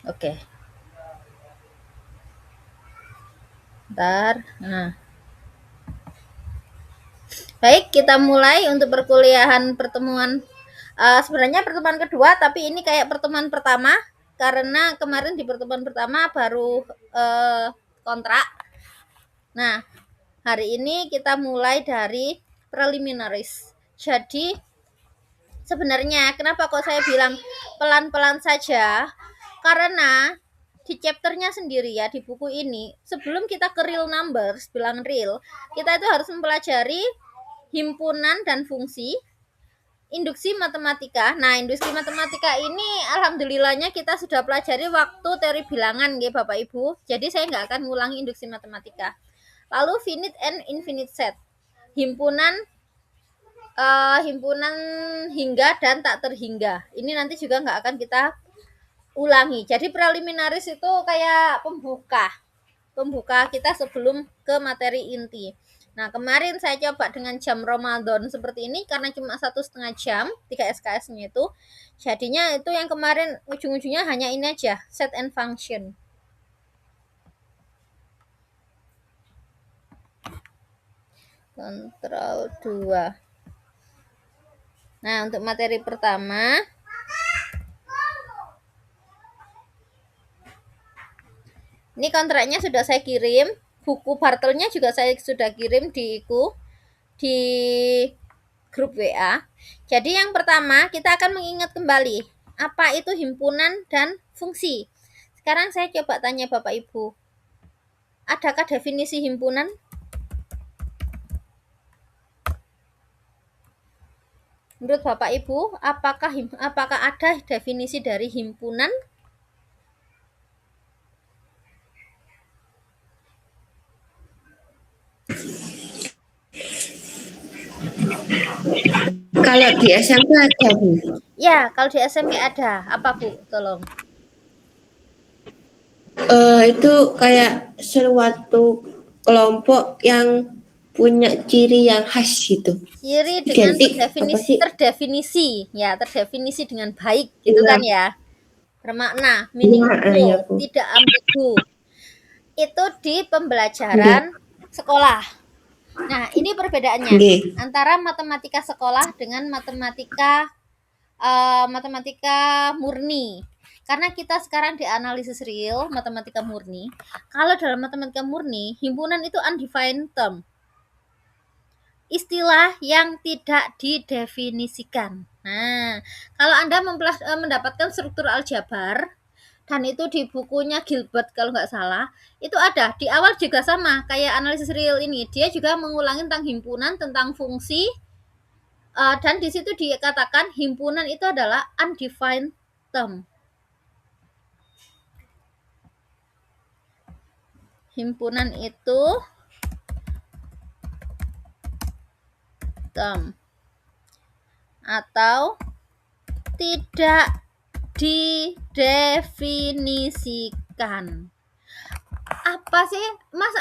Oke, ntar. Nah, baik, kita mulai untuk perkuliahan pertemuan. Sebenarnya pertemuan kedua, tapi ini kayak pertemuan pertama karena kemarin di pertemuan pertama baru kontrak. Nah, hari ini kita mulai dari preliminaries. Jadi sebenarnya kenapa kok saya bilang pelan-pelan saja? Karena di chapternya sendiri ya, di buku ini, sebelum kita ke real numbers, bilang real, kita itu harus mempelajari himpunan dan fungsi, induksi matematika. Nah, induksi matematika ini alhamdulillahnya kita sudah pelajari waktu teori bilangan ya Bapak Ibu. Jadi saya nggak akan ngulangi induksi matematika. Lalu finite and infinite set. Himpunan himpunan hingga dan tak terhingga. Ini nanti juga nggak akan kita ulangi. Jadi preliminaris itu kayak pembuka kita sebelum ke materi inti. Nah, kemarin saya coba dengan jam Ramadan seperti ini karena cuma 1,5 jam 3 SKS-nya itu. Jadinya itu yang kemarin ujung-ujungnya hanya ini aja, set and function. Kontrol 2. Nah, untuk materi pertama, ini kontraknya sudah saya kirim, buku Bartelnya juga saya sudah kirim di grup WA. Jadi yang pertama kita akan mengingat kembali apa itu himpunan dan fungsi. Sekarang saya coba tanya Bapak Ibu, adakah definisi himpunan? Menurut Bapak Ibu, apakah ada definisi dari himpunan? Kalau di SMP ada, Bu. Ya, kalau di SMP ada. Apa Bu? Tolong. Itu kayak suatu kelompok yang punya ciri yang khas gitu. Ciri dengan Identik apa sih? terdefinisi dengan baik gitu Iya, kan ya. Bermakna, iya, meaningful, iya, Bu. tidak ambigu. Itu di pembelajaran Nggih, sekolah. Nah, ini perbedaannya nggih. antara matematika sekolah dengan matematika murni. Karena kita sekarang di analisis real matematika murni. Kalau dalam matematika murni, himpunan itu undefined term. Istilah yang tidak didefinisikan. Nah, kalau Anda mendapatkan struktur aljabar, dan itu di bukunya Gilbert kalau nggak salah, itu ada di awal juga sama kayak analisis real ini, dia juga mengulangi tentang himpunan, tentang fungsi, dan di situ dikatakan himpunan itu adalah undefined term. Himpunan itu term atau tidak didefinisikan. Apa sih Mas?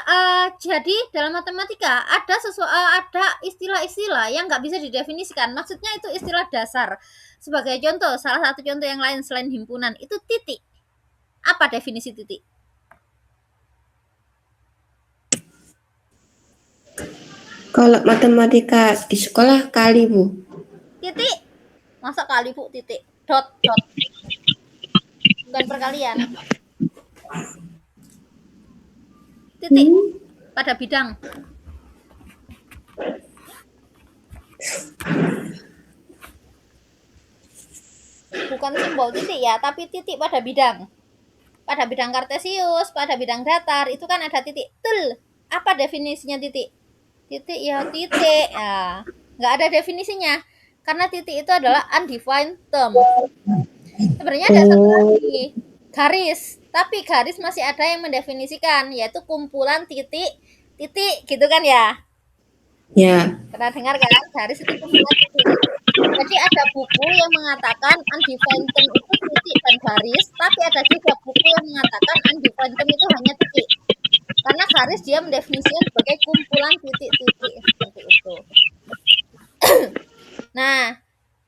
Jadi dalam matematika ada istilah-istilah yang nggak bisa didefinisikan. Maksudnya itu istilah dasar. Sebagai contoh, salah satu contoh yang lain selain himpunan itu titik. Apa definisi titik? Kalau matematika di sekolah kali, Bu. Titik. Masa kali Bu titik? Dot dot. Bukan perkalian. Titik pada bidang. Bukan simbol titik ya, tapi titik pada bidang. Pada bidang kartesius, pada bidang datar, itu kan ada titik. Tul. Apa definisinya titik? Titik ya titik. Ya, nggak ada definisinya. Karena titik itu adalah undefined term. Sebenarnya ada satu Oh, lagi, garis. Tapi garis masih ada yang mendefinisikan, yaitu kumpulan titik gitu kan ya. ya. Pernah dengar kan? Garis itu kumpulan titik. Jadi ada buku yang mengatakan undefined term itu titik dan garis, tapi ada juga buku yang mengatakan undefined term itu hanya titik. Karena garis dia mendefinisikan sebagai kumpulan titik-titik seperti itu. Nah,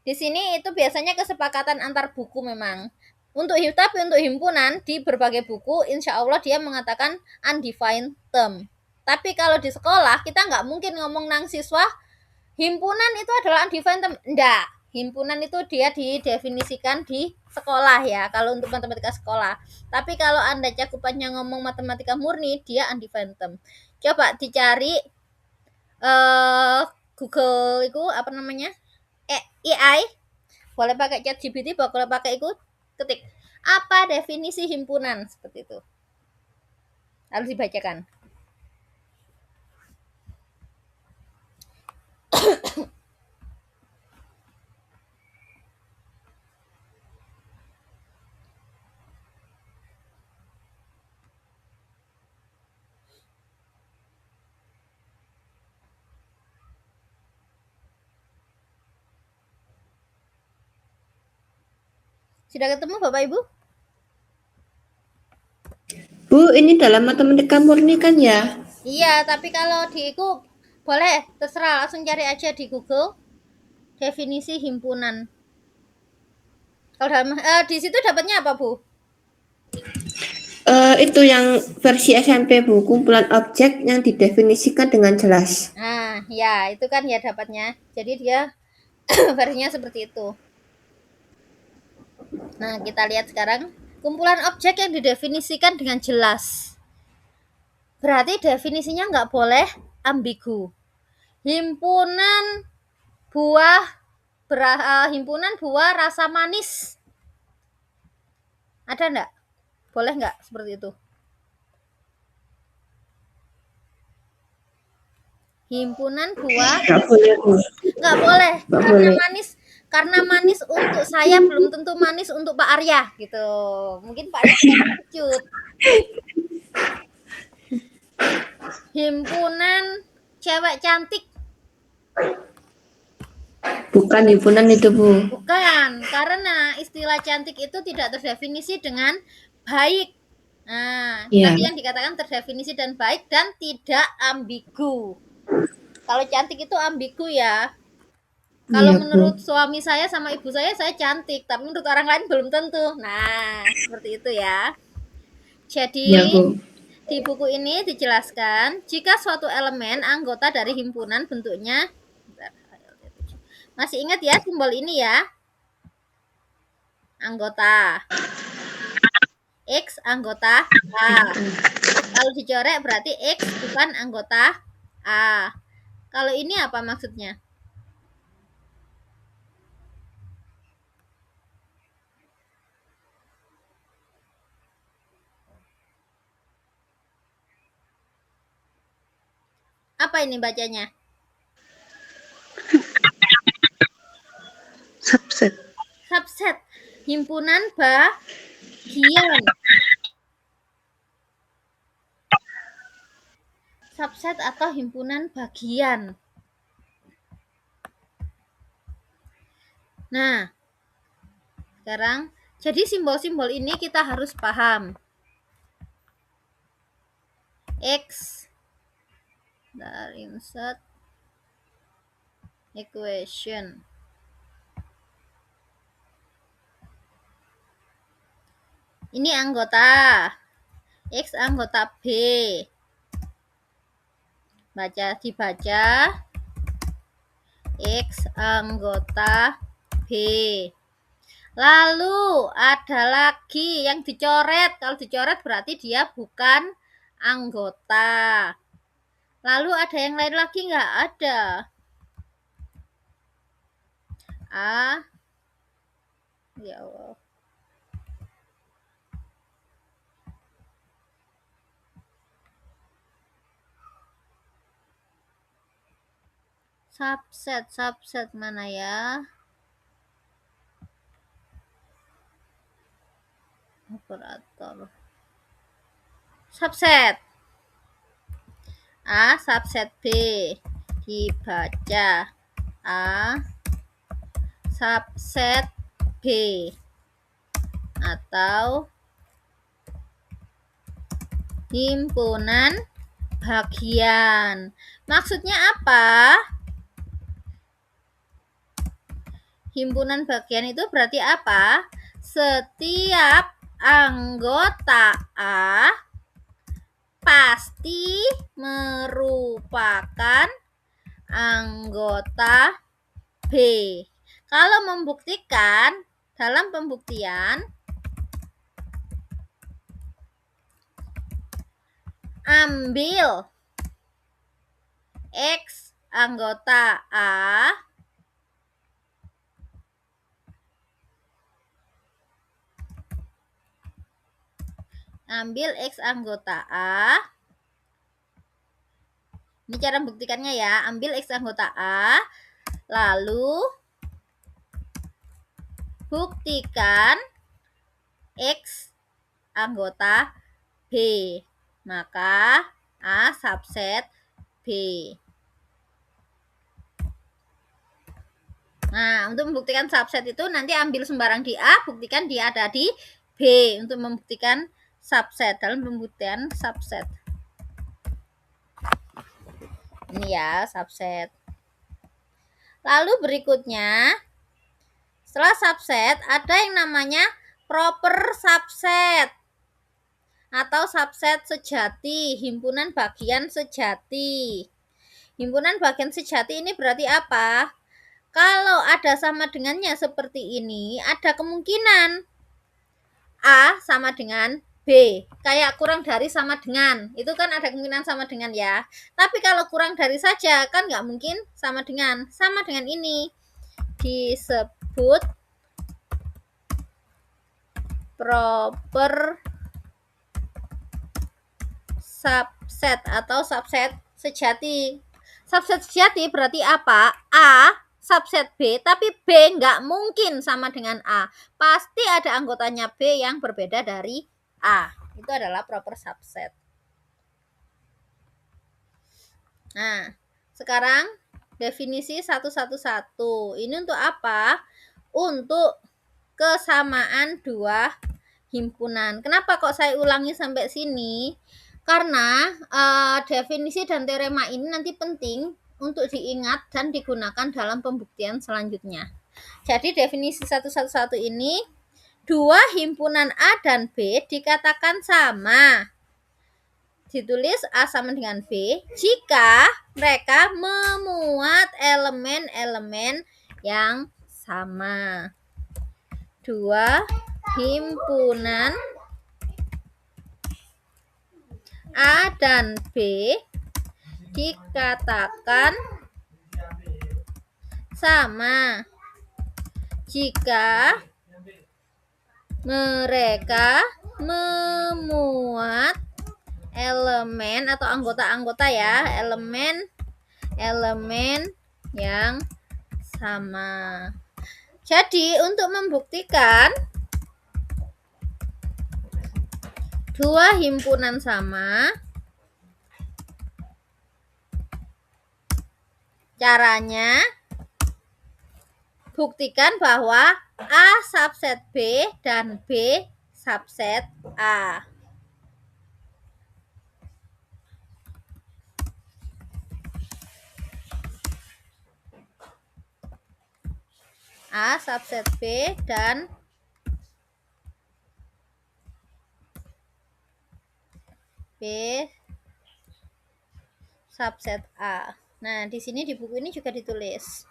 di sini itu biasanya kesepakatan antar buku memang. Tapi untuk himpunan di berbagai buku, insya Allah dia mengatakan undefined term. Tapi kalau di sekolah kita nggak mungkin ngomong nang siswa himpunan itu adalah undefined term. Enggak, himpunan itu dia didefinisikan di sekolah ya, kalau untuk matematika sekolah. Tapi kalau Anda cakupannya ngomong matematika murni, dia undefined term. Coba dicari Google itu apa namanya? AI, boleh pakai ChatGPT, boleh pakai itu, ketik apa definisi himpunan, seperti itu. Harus dibacakan. Sudah ketemu Bapak Ibu? Bu, ini dalam matematika murni kan ya? Iya, tapi kalau di itu boleh terserah, langsung cari aja di Google definisi himpunan. Kalau dalam di situ dapatnya apa, Bu? Itu yang versi SMP, Bu, kumpulan objek yang didefinisikan dengan jelas. Nah, ya itu kan ya dapatnya. Jadi dia versinya seperti itu. Nah, kita lihat sekarang kumpulan objek yang didefinisikan dengan jelas. Berarti definisinya nggak boleh ambigu. Himpunan buah rasa manis. Ada nggak? Boleh nggak seperti itu? Himpunan buah Nggak boleh, Bu. nggak boleh, Nggak karena boleh. manis untuk saya belum tentu manis untuk Pak Arya gitu. Mungkin Pak Arya terkejut. Himpunan cewek cantik. Bukan himpunan itu, Bu. Bukan, karena istilah cantik itu tidak terdefinisi dengan baik. Nah, Iya. tadi yang dikatakan terdefinisi dan baik dan tidak ambigu. Kalau cantik itu ambigu ya. Kalau Iya, menurut Bu. suami saya sama ibu saya cantik, tapi menurut orang lain belum tentu. Nah, seperti itu ya. Jadi, Iya, Bu. di buku ini dijelaskan jika suatu elemen anggota dari himpunan bentuknya, masih ingat ya simbol ini ya? Anggota. X anggota A. Kalau dicoret berarti X bukan anggota A. Kalau ini apa maksudnya? Apa ini bacanya? Subset. Subset. Himpunan bagian. Subset atau himpunan bagian. Nah, sekarang jadi simbol-simbol ini kita harus paham. X dari insert equation. Ini anggota. X anggota B. Dibaca X anggota B. Lalu ada lagi yang dicoret. Kalau dicoret berarti dia bukan anggota. Lalu ada yang lain lagi nggak? Ada. Ya Allah. Subset mana ya? Operator. Subset. A, subset B. Dibaca A, subset B. Atau himpunan bagian. Maksudnya apa? Himpunan bagian itu berarti apa? setiap anggota A pasti merupakan anggota B. Kalau membuktikan, dalam pembuktian ambil X anggota A ini cara membuktikannya ya, ambil X anggota A lalu buktikan X anggota B, maka A subset B. Nah, untuk membuktikan subset itu nanti ambil sembarang di A, buktikan dia ada di B untuk membuktikan subset dalam pembuktian subset. Ini ya subset. Lalu berikutnya, setelah subset ada yang namanya proper subset atau subset sejati, himpunan bagian sejati. Himpunan bagian sejati ini berarti apa? Kalau ada sama dengannya seperti ini, ada kemungkinan A sama dengan B. Kayak kurang dari sama dengan. Itu kan ada kemungkinan sama dengan ya. Tapi kalau kurang dari saja, kan nggak mungkin sama dengan. Sama dengan ini. Disebut proper subset atau subset sejati. Subset sejati berarti apa? A subset B, tapi B nggak mungkin sama dengan A. Pasti ada anggotanya B yang berbeda dari A. Itu adalah proper subset. Nah, sekarang definisi 111. Ini untuk apa? Untuk kesamaan dua himpunan. Kenapa kok saya ulangi sampai sini? Karena definisi dan teorema ini nanti penting untuk diingat dan digunakan dalam pembuktian selanjutnya. Jadi definisi 111 ini, dua himpunan A dan B dikatakan sama. Ditulis A sama dengan B jika mereka memuat elemen-elemen yang sama. Dua himpunan A dan B dikatakan sama jika mereka memuat elemen atau anggota-anggota ya, elemen yang sama. Jadi untuk membuktikan dua himpunan sama, caranya buktikan bahwa A subset B dan B subset A. A subset B dan B subset A. Nah, di sini di buku ini juga ditulis.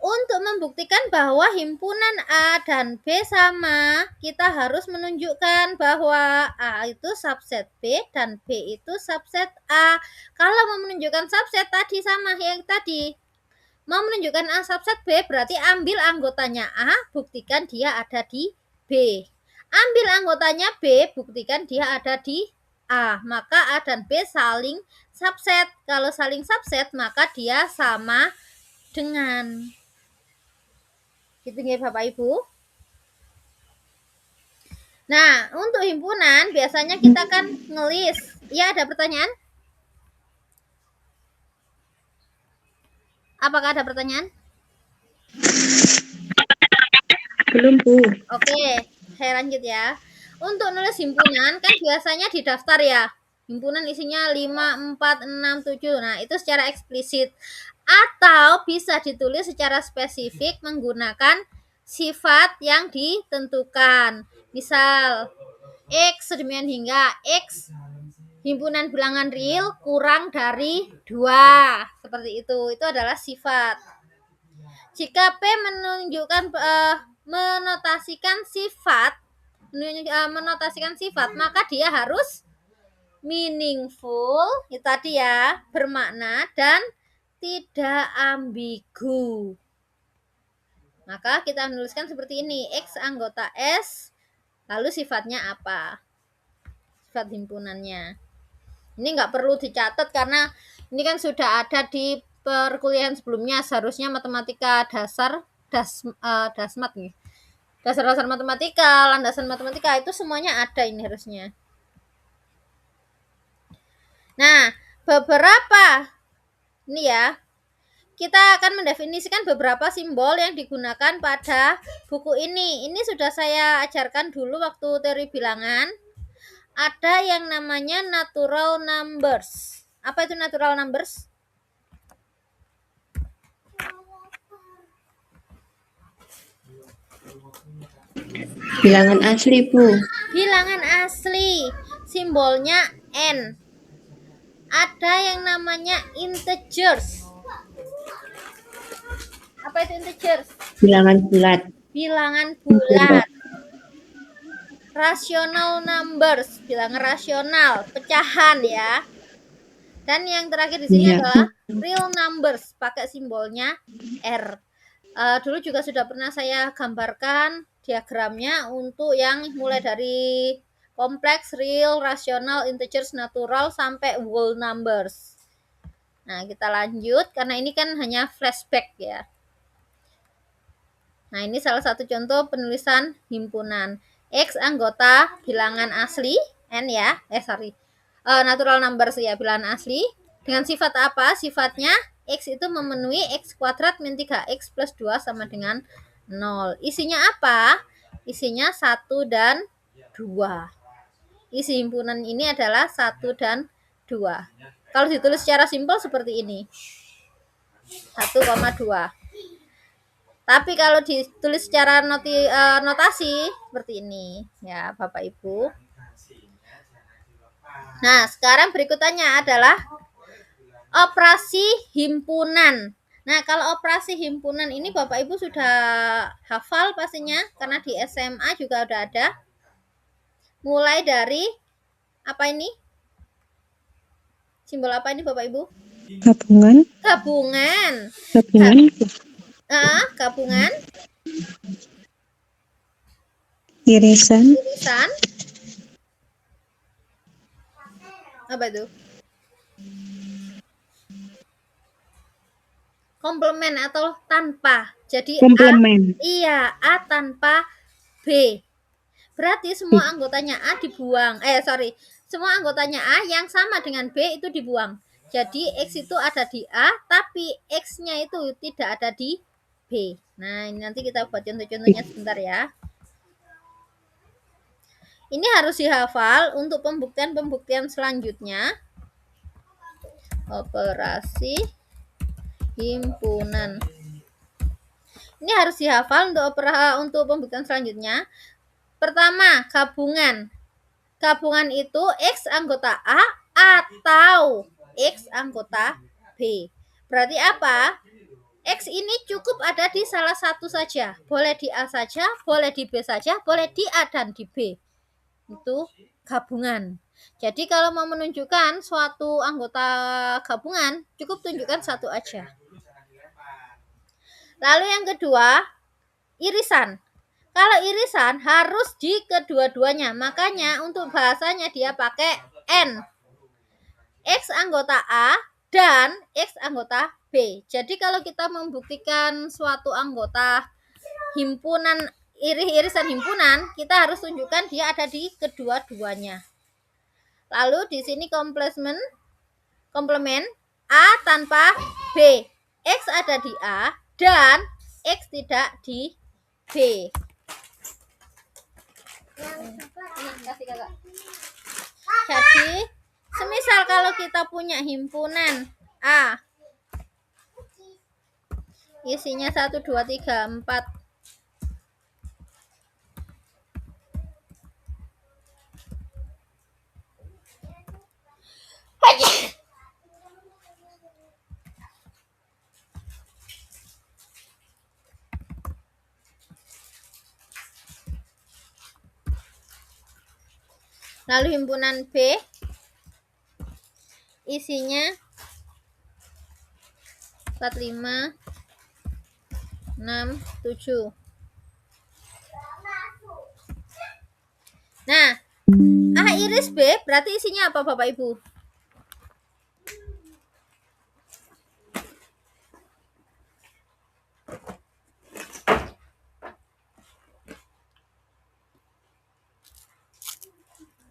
Untuk membuktikan bahwa himpunan A dan B sama, kita harus menunjukkan bahwa A itu subset B dan B itu subset A. Kalau mau menunjukkan subset tadi sama yang tadi. Mau menunjukkan A subset B berarti ambil anggotanya A, buktikan dia ada di B. Ambil anggotanya B, buktikan dia ada di A. Maka A dan B saling subset. Kalau saling subset, maka dia sama dengan. Gitu ya Bapak Ibu. Nah, untuk himpunan biasanya kita kan ngelis. Ya, ada pertanyaan? Apakah ada pertanyaan? Belum, Bu. Oke, saya lanjut ya. Untuk nulis himpunan kan biasanya di daftar ya. Himpunan isinya 5, 4, 6, 7. Nah, itu secara eksplisit. Atau bisa ditulis secara spesifik menggunakan sifat yang ditentukan. Misal X sedemikian hingga X himpunan bilangan real kurang dari 2. Seperti itu. Itu adalah sifat. Jika P menunjukkan menotasikan sifat, maka dia harus meaningful, itu tadi ya, bermakna dan tidak ambigu. Maka kita menuliskan seperti ini, X anggota S, lalu sifatnya apa? Sifat himpunannya. Ini nggak perlu dicatat karena ini kan sudah ada di perkuliahan sebelumnya. Seharusnya matematika dasar, dasmat nih. Dasar-dasar matematika, landasan matematika itu semuanya ada ini harusnya. Nah, beberapa ini ya, kita akan mendefinisikan beberapa simbol yang digunakan pada buku ini. Ini sudah saya ajarkan dulu waktu teori bilangan. Ada yang namanya natural numbers. Apa itu natural numbers? Bilangan asli, Bu. Bilangan asli. Simbolnya N. Ada yang namanya integers. Apa itu integers? Bilangan bulat. Bilangan bulat. Rational numbers, bilangan rasional, pecahan ya. Dan yang terakhir di sini adalah real numbers, pakai simbolnya R. Dulu juga sudah pernah saya gambarkan diagramnya untuk yang mulai dari kompleks, real, rasional, integers, natural, sampai whole numbers. Nah, kita lanjut karena ini kan hanya flashback ya. Nah, ini salah satu contoh penulisan himpunan. X anggota bilangan asli, N ya, natural numbers ya, bilangan asli. Dengan sifat apa? Sifatnya X itu memenuhi X kuadrat min 3X plus 2 sama dengan 0. Isinya apa? Isinya 1 dan 2. Isi himpunan ini adalah 1 dan 2. Kalau ditulis secara simpel seperti ini. 1,2. Tapi kalau ditulis secara notasi seperti ini ya Bapak Ibu. Nah, sekarang berikutnya adalah operasi himpunan. Nah, kalau operasi himpunan ini Bapak Ibu sudah hafal pastinya karena di SMA juga udah ada. Mulai dari apa ini? Simbol apa ini Bapak Ibu? Gabungan. Gabungan. Gabungan. Irisan. Apa itu? Komplement atau tanpa. Jadi komplement. A tanpa B. Berarti semua anggotanya A dibuang. Semua anggotanya A yang sama dengan B itu dibuang. Jadi X itu ada di A, tapi X-nya itu tidak ada di B. Nah, ini nanti kita buat contoh-contohnya sebentar ya. Ini harus dihafal untuk pembuktian-pembuktian selanjutnya. Operasi himpunan. Ini harus dihafal untuk pembuktian selanjutnya. Pertama, gabungan. Gabungan itu X anggota A atau X anggota B. Berarti apa? X ini cukup ada di salah satu saja. Boleh di A saja, boleh di B saja, boleh di A dan di B. Itu gabungan. Jadi kalau mau menunjukkan suatu anggota gabungan, cukup tunjukkan satu aja. Lalu yang kedua, irisan. Kalau irisan harus di kedua-duanya. Makanya untuk bahasanya dia pakai N. X anggota A dan X anggota B. Jadi kalau kita membuktikan suatu anggota himpunan, irisan himpunan, kita harus tunjukkan dia ada di kedua-duanya. Lalu di sini komplement A tanpa B. X ada di A dan X tidak di B. Jadi, semisal kalau kita punya himpunan A, isinya 1, 2, 3, 4, Lalu himpunan B isinya 4, 5, 6, 7. Nah, A iris B berarti isinya apa Bapak Ibu?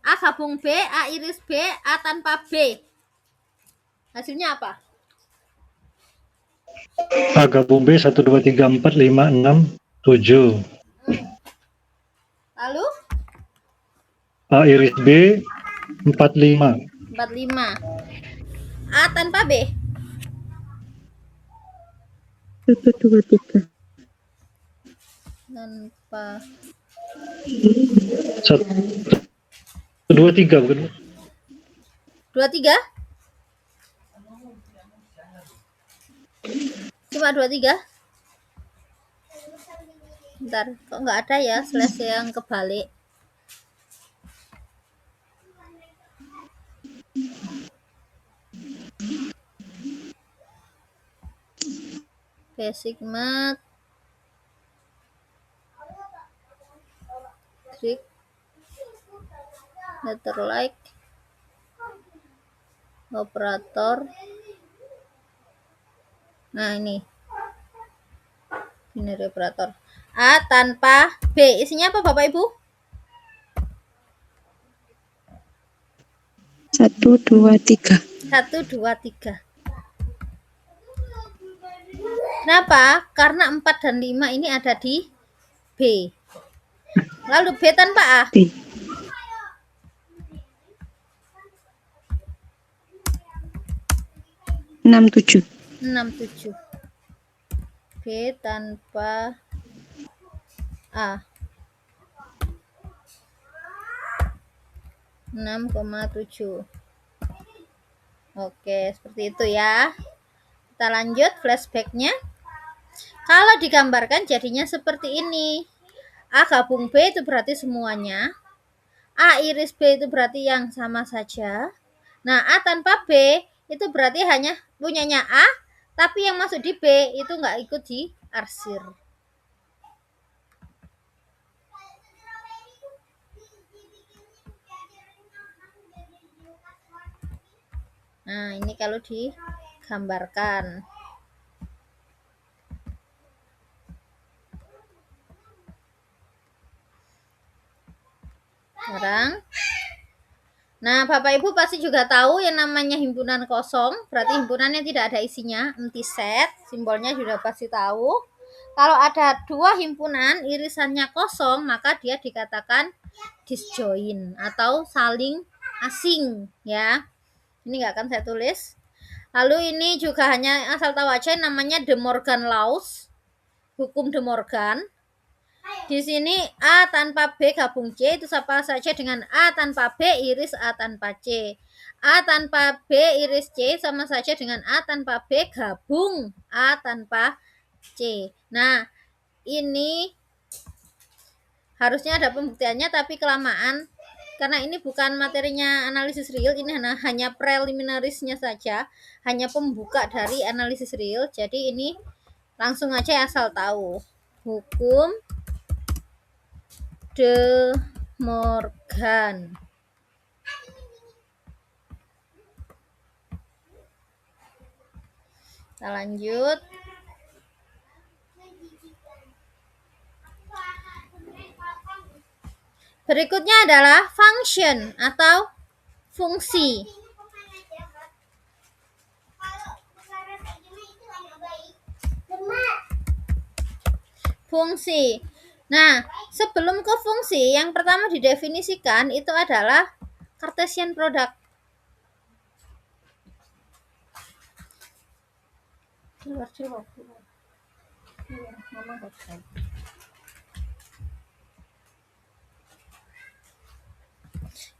A gabung B, A iris B, A tanpa B. Hasilnya apa? A gabung B 1, 2, 3, 4, 5, 6, 7. Lalu A iris B 4, 5. 4, 5. A tanpa B. 1, 2, 3. Tanpa 1, 2, 3 bukan? 2, 3. Cuma 2, 3. Bentar, kok nggak ada ya slash yang kebalik. Basic math, Greek, letter like, operator. Nah ini binary operator. A tanpa B isinya apa Bapak Ibu? 1, 2, 3. 1, 2, 3. Kenapa? Karena 4 dan 5 ini ada di B. Lalu B tanpa A. B. 6, 7. 6, 7. B tanpa A. 6,7. Oke, seperti itu ya. Kita lanjut flashbacknya. Kalau digambarkan jadinya seperti ini. A gabung B itu berarti semuanya. A iris B itu berarti yang sama saja. Nah, A tanpa B itu berarti hanya punyanya A, tapi yang masuk di B itu nggak ikut di arsir. Nah, ini kalau digambarkan. Sekarang, nah Bapak Ibu pasti juga tahu yang namanya himpunan kosong, berarti himpunannya tidak ada isinya, empty set, simbolnya sudah pasti tahu. Kalau ada dua himpunan irisannya kosong, maka dia dikatakan disjoin atau saling asing ya. Ini nggak akan saya tulis. Lalu ini juga hanya asal tahu aja namanya De Morgan Laws, hukum De Morgan. Di sini A tanpa B gabung C itu sama saja dengan A tanpa B iris A tanpa C. A tanpa B iris C sama saja dengan A tanpa B gabung A tanpa C. Nah, ini harusnya ada pembuktiannya tapi kelamaan karena ini bukan materinya analisis real, ini hanya preliminarisnya saja, hanya pembuka dari analisis real. Jadi ini langsung aja asal tahu. Hukum De Morgan. Kita lanjut. Berikutnya adalah function atau fungsi. Fungsi. Nah, sebelum ke fungsi, yang pertama didefinisikan itu adalah Cartesian product.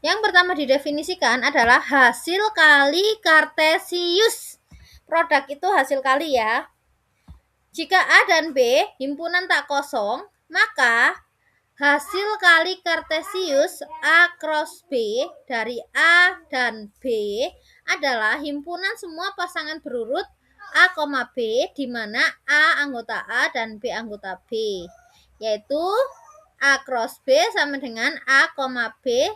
Yang pertama didefinisikan adalah hasil kali kartesius. Produk itu hasil kali ya. Jika A dan B himpunan tak kosong, maka hasil kali kartesius A cross B dari A dan B adalah himpunan semua pasangan berurut A, B, di mana A anggota A dan B anggota B, yaitu A cross B sama dengan A, B,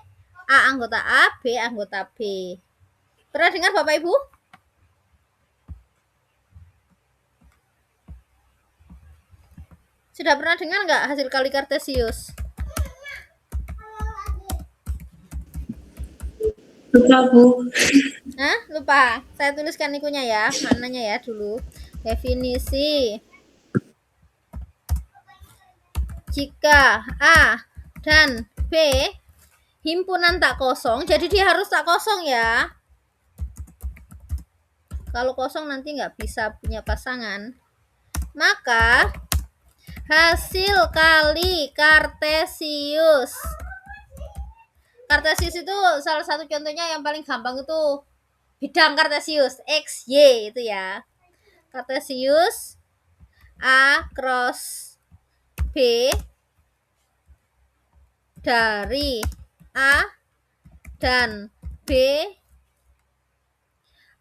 A anggota A, B anggota B. Pernah dengar Bapak Ibu? Sudah pernah dengar nggak hasil kali kartesius? Lupa, Bu. Hah? Lupa. Saya tuliskan ikunya ya, maknanya ya dulu. Definisi. Jika A dan B himpunan tak kosong, jadi dia harus tak kosong ya. Kalau kosong nanti nggak bisa punya pasangan. Maka hasil kali kartesius. Kartesius itu salah satu contohnya yang paling gampang itu bidang kartesius X, Y itu ya. Kartesius A cross B dari A dan B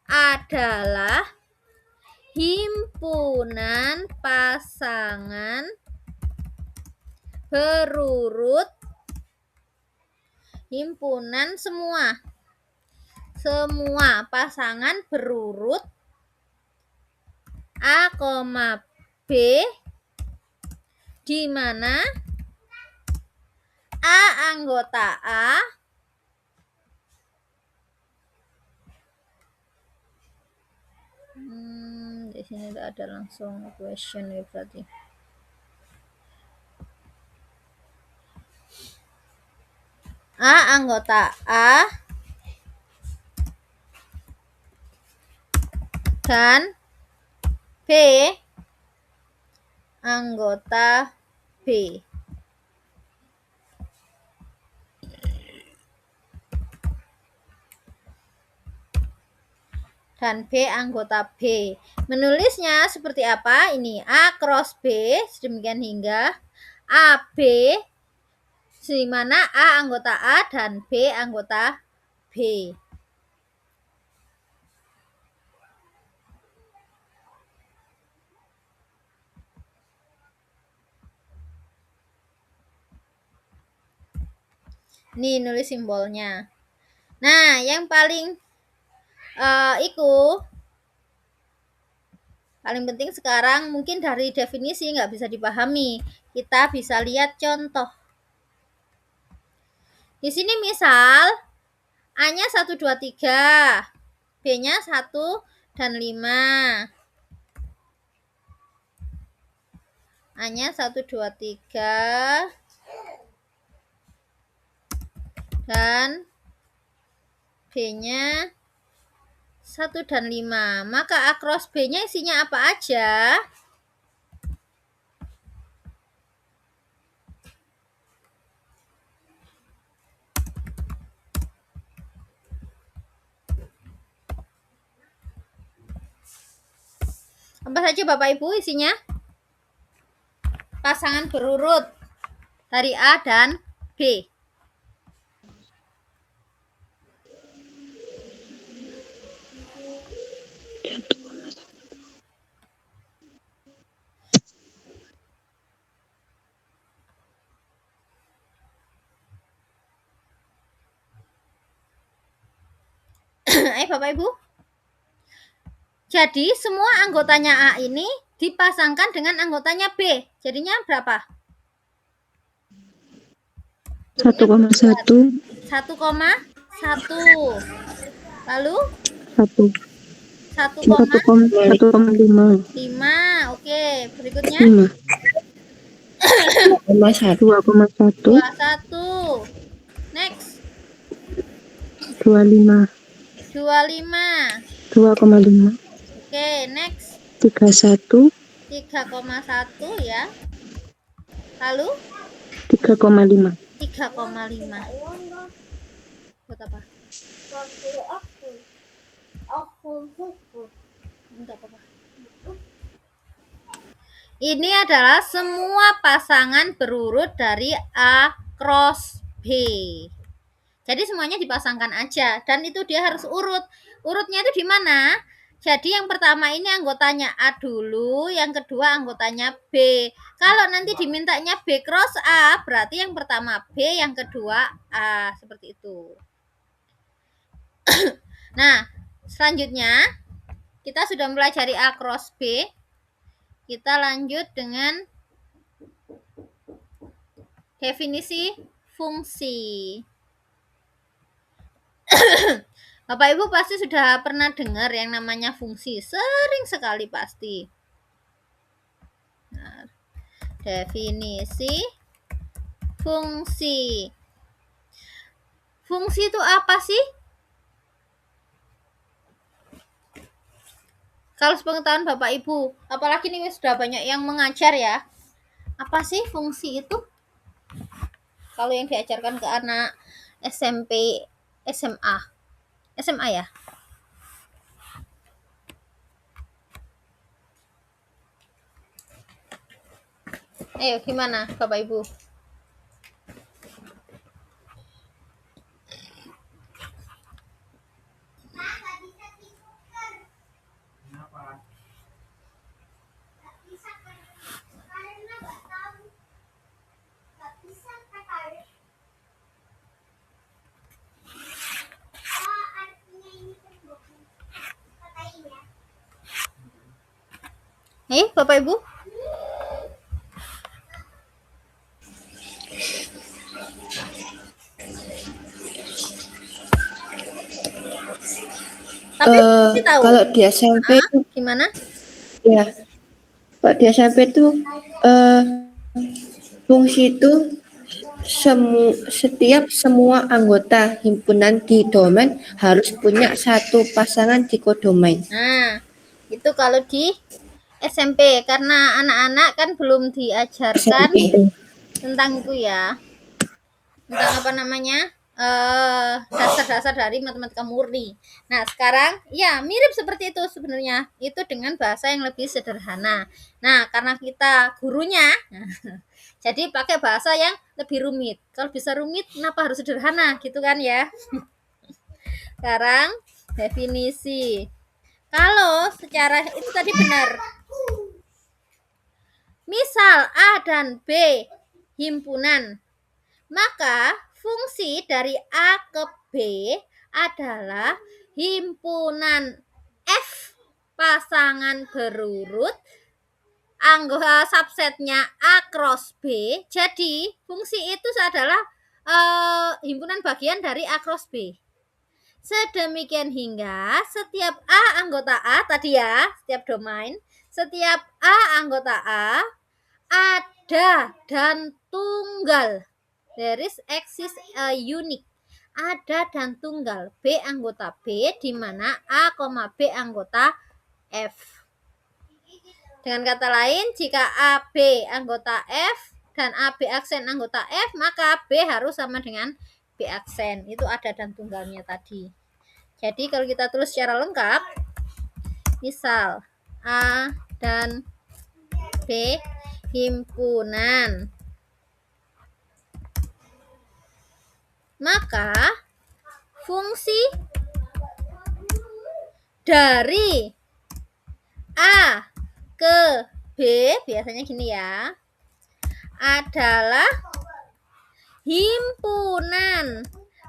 adalah himpunan pasangan berurut, himpunan semua pasangan berurut A, B di mana A anggota A di sini tidak ada langsung question ya berarti. A anggota A dan B anggota B. Dan B anggota B. Menulisnya seperti apa? Ini A cross B, sedemikian hingga AB, di mana A anggota A dan B anggota B. Nih nulis simbolnya. Nah, yang paling paling penting sekarang mungkin dari definisi nggak bisa dipahami. Kita bisa lihat contoh. Di sini misal A-nya 1, 2, 3, B-nya 1 dan 5. A-nya 1, 2, 3 dan B-nya 1 dan 5. Maka A cross B-nya isinya apa aja? Apa saja Bapak Ibu isinya? Pasangan berurut dari A dan B. Bapak Ibu. Jadi semua anggotanya A ini dipasangkan dengan anggotanya B. Jadinya berapa? 1,1. 1,1. Lalu 1. 1,5. 1,5. Oke, berikutnya 5. 2,1. 2,1. 21. Next. 25. 25. 2,5. Oke, next. 31. 3,1 ya. Lalu 3,5. 3,5. buat apa? Enggak apa-apa. Ini adalah semua pasangan berurut dari A cross B. Jadi semuanya dipasangkan aja dan itu dia harus urut. Urutnya itu di mana? Jadi yang pertama ini anggotanya A dulu, yang kedua anggotanya B. Kalau nanti dimintanya B cross A, berarti yang pertama B, yang kedua A, seperti itu. Nah, selanjutnya kita sudah mempelajari A cross B. Kita lanjut dengan definisi fungsi. Bapak Ibu pasti sudah pernah dengar yang namanya fungsi, sering sekali pasti. Nah, definisi fungsi. Fungsi itu apa sih? Kalau sepengetahuan Bapak Ibu, apalagi nih sudah banyak yang mengajar ya. Apa sih fungsi itu? Kalau yang diajarkan ke anak SMP, SMA ya? Ayo gimana Bapak Ibu? Bapak Ibu? Tapi tahu. Kalau di SMP itu Gimana? ya, kalau di SMP itu fungsi itu setiap semua anggota himpunan di domain harus punya satu pasangan dikodomain. Nah, itu kalau di SMP karena anak-anak kan belum diajarkan SMP. tentang itu ya. Tentang apa namanya? Dasar-dasar dari matematika murni. Nah, sekarang ya mirip seperti itu sebenarnya. Itu dengan bahasa yang lebih sederhana. Nah, karena kita gurunya jadi pakai bahasa yang lebih rumit. Kalau bisa rumit, kenapa harus sederhana gitu kan ya? Sekarang definisi. Kalau secara itu tadi benar. Misal A dan B himpunan, maka fungsi dari A ke B adalah himpunan F pasangan berurut anggota subsetnya A cross B. Jadi fungsi itu adalah himpunan bagian dari A cross B. Sedemikian hingga setiap A anggota A tadi ya, setiap domain, setiap A anggota A ada dan tunggal. There is exist a unique. Ada dan tunggal B anggota B di mana A, B anggota F. Dengan kata lain, jika AB anggota F dan AB aksen anggota F, maka B harus sama dengan B aksen. Itu ada dan tunggalnya tadi. Jadi kalau kita tulis secara lengkap, misal A dan B himpunan, maka fungsi dari A ke B biasanya gini ya, adalah himpunan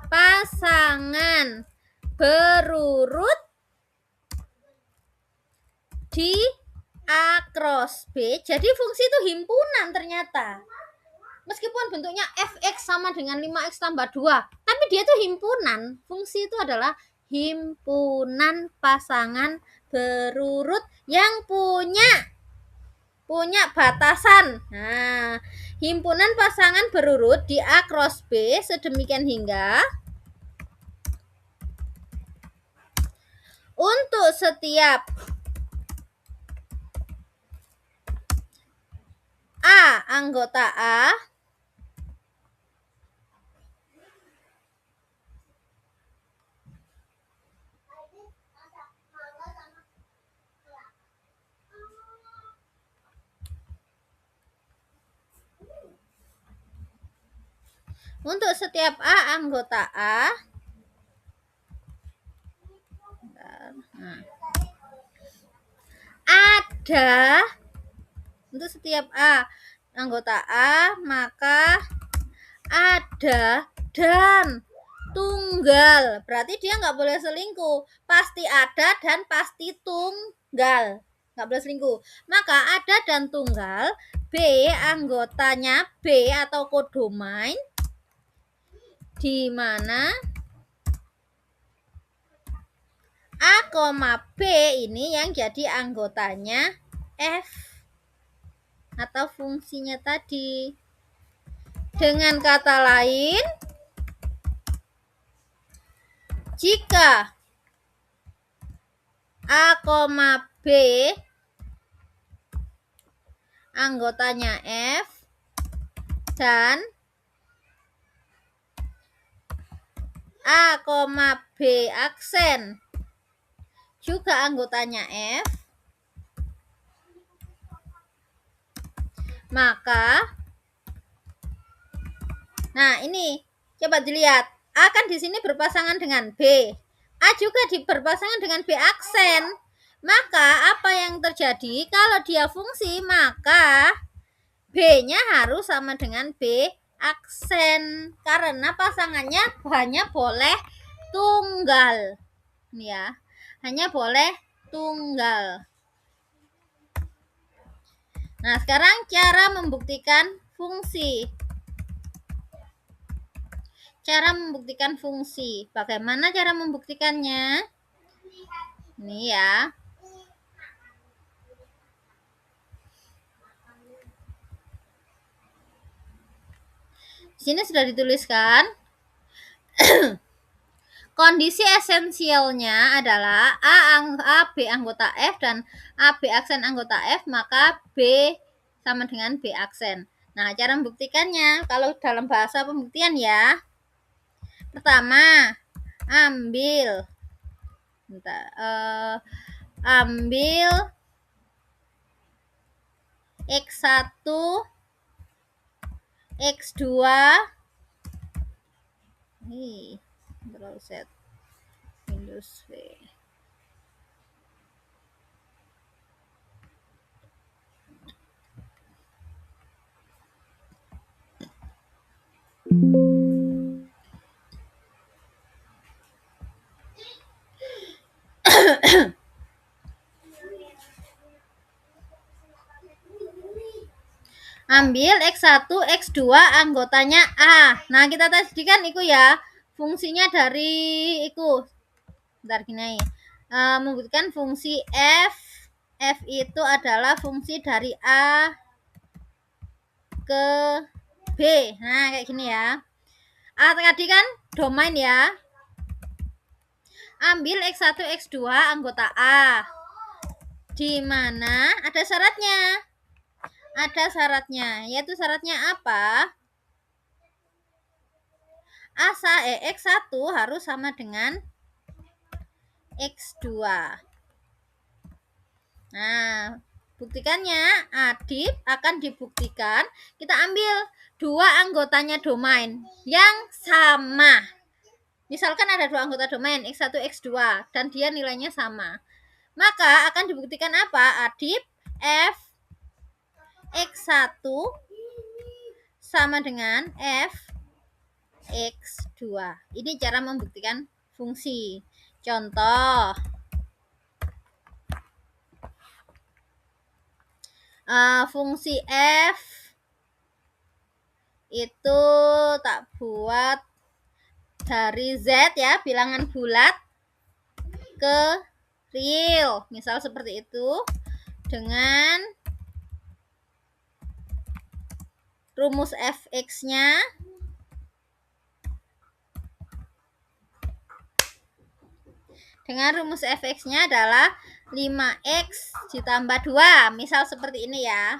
pasangan berurut di A cross B. Jadi fungsi itu himpunan ternyata. Meskipun bentuknya fx sama dengan 5x tambah 2, tapi dia itu himpunan. Fungsi itu adalah himpunan pasangan berurut yang punya batasan. Nah, himpunan pasangan berurut di A cross B sedemikian hingga untuk setiap A anggota A Untuk setiap A anggota A, nah, ada, untuk setiap A anggota A, maka ada dan tunggal. Berarti dia nggak boleh selingkuh. Pasti ada dan pasti tunggal. Nggak boleh selingkuh. Maka ada dan tunggal. B anggotanya B atau kodomain, di mana A, B ini yang jadi anggotanya F atau fungsinya tadi. Dengan kata lain, jika A, B anggotanya F dan A, B aksen juga anggotanya F, maka nah ini coba dilihat, A kan di sini berpasangan dengan B, A juga berpasangan dengan B aksen. Maka apa yang terjadi kalau dia fungsi, maka B-nya harus sama dengan B aksen karena pasangannya hanya boleh tunggal. Ya, hanya boleh tunggal. Nah, sekarang cara membuktikan fungsi. Cara membuktikan fungsi. Bagaimana cara membuktikannya? Ini ya. Di sini sudah dituliskan. Kondisi esensialnya adalah A, B anggota F dan AB aksen anggota F, maka B sama dengan B aksen. Nah, cara membuktikannya, kalau dalam bahasa pembuktian ya. Pertama, ambil X1, X2, nih, browser Windows V. Ambil X1, X2 anggotanya A. Nah, kita tadi kan itu ya, fungsinya dari itu. Bentar gini. Membuktikan fungsi F. F itu adalah fungsi dari A ke B. Nah, kayak gini ya. A tadi kan domain ya. Ambil X1, X2 anggota A. Di mana ada syaratnya. Ada syaratnya, yaitu syaratnya apa? X1 harus sama dengan X2. Nah, buktikannya adit akan dibuktikan. Kita ambil dua anggotanya domain yang sama. Misalkan ada dua anggota domain X1, X2 dan dia nilainya sama. Maka akan dibuktikan apa? Adit F X1 sama dengan F X2. Ini cara membuktikan fungsi. Contoh, fungsi F itu tak buat dari Z ya, bilangan bulat ke real. Misal seperti itu dengan rumus fx-nya adalah 5x ditambah 2. Misal seperti ini ya.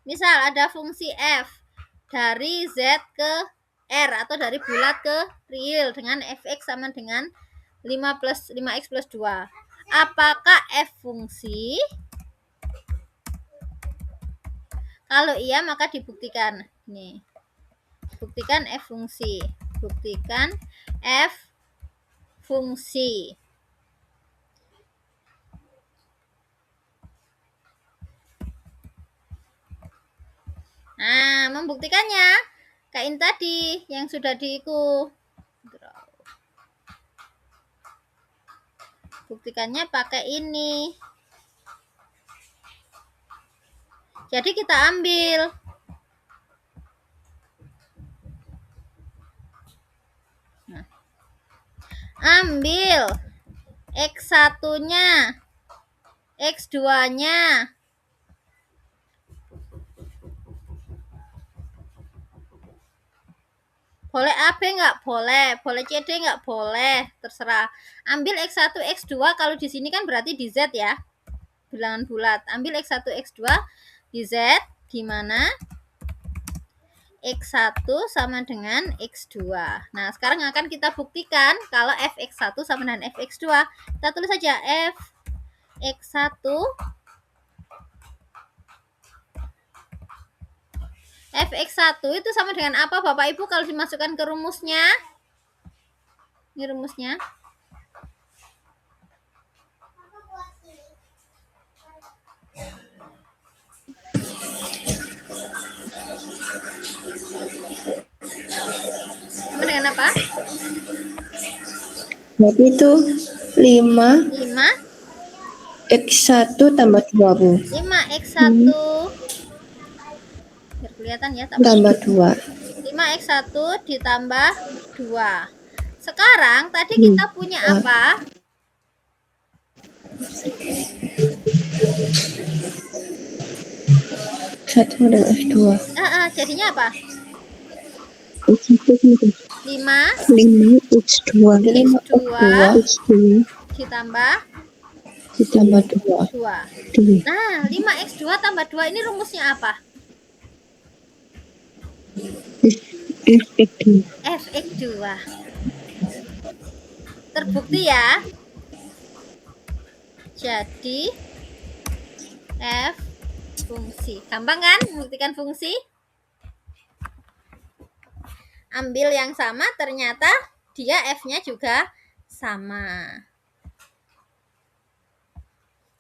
Misal ada fungsi f dari z ke r atau dari bulat ke real dengan fx sama dengan 5x plus 2. Apakah f fungsi? Kalau iya maka dibuktikan. Nih. buktikan f fungsi. Buktikan f fungsi. Nah, membuktikannya kain tadi yang sudah diiku. Buktikannya pakai ini. Jadi kita ambil. Nah, ambil X1-nya, X2-nya. Boleh AB nggak? Boleh. Boleh CD nggak? Boleh. Terserah. Ambil X1, X2. Kalau di sini kan berarti di Z ya. Bilangan bulat. Ambil X1, X2 di Z. Di mana X1 sama dengan X2. Nah, sekarang akan kita buktikan kalau Fx1 sama dengan Fx2. Kita tulis saja Fx1 Fx1 itu sama dengan apa Bapak Ibu kalau dimasukkan ke rumusnya? Ini rumusnya. Sama dengan apa? Berarti itu 5 5 X1 tambah 2, Bu. 5x1 biar kelihatan ya Tambah 2. 5x1 ditambah 2. Sekarang tadi kita punya apa? Satu dan F2. Jadinya apa? X1 5 5 X2 X2 X2 ditambah ditambah 2. 2. Nah, 5x2 tambah 2 ini rumusnya apa? Fx2 Fx2. Terbukti ya. Jadi F fungsi. Gampang kan membuktikan fungsi? Ambil yang sama, ternyata dia F-nya juga sama.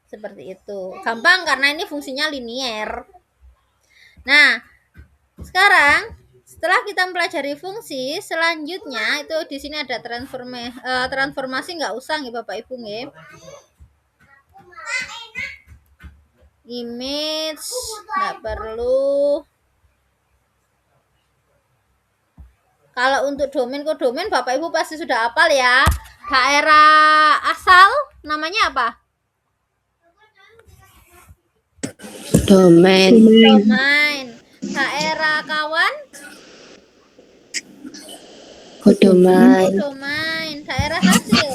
Seperti itu. Gampang karena ini fungsinya linier. Nah, sekarang setelah kita mempelajari fungsi, selanjutnya itu di sini ada transformasi nggak usah nih Bapak Ibu nih. Image nggak perlu. Kalau untuk domain ke domain Bapak Ibu pasti sudah hafal ya. Daerah asal namanya apa? Domain. Domain. Daerah kawan? Kodomain. Domain. Daerah hasil?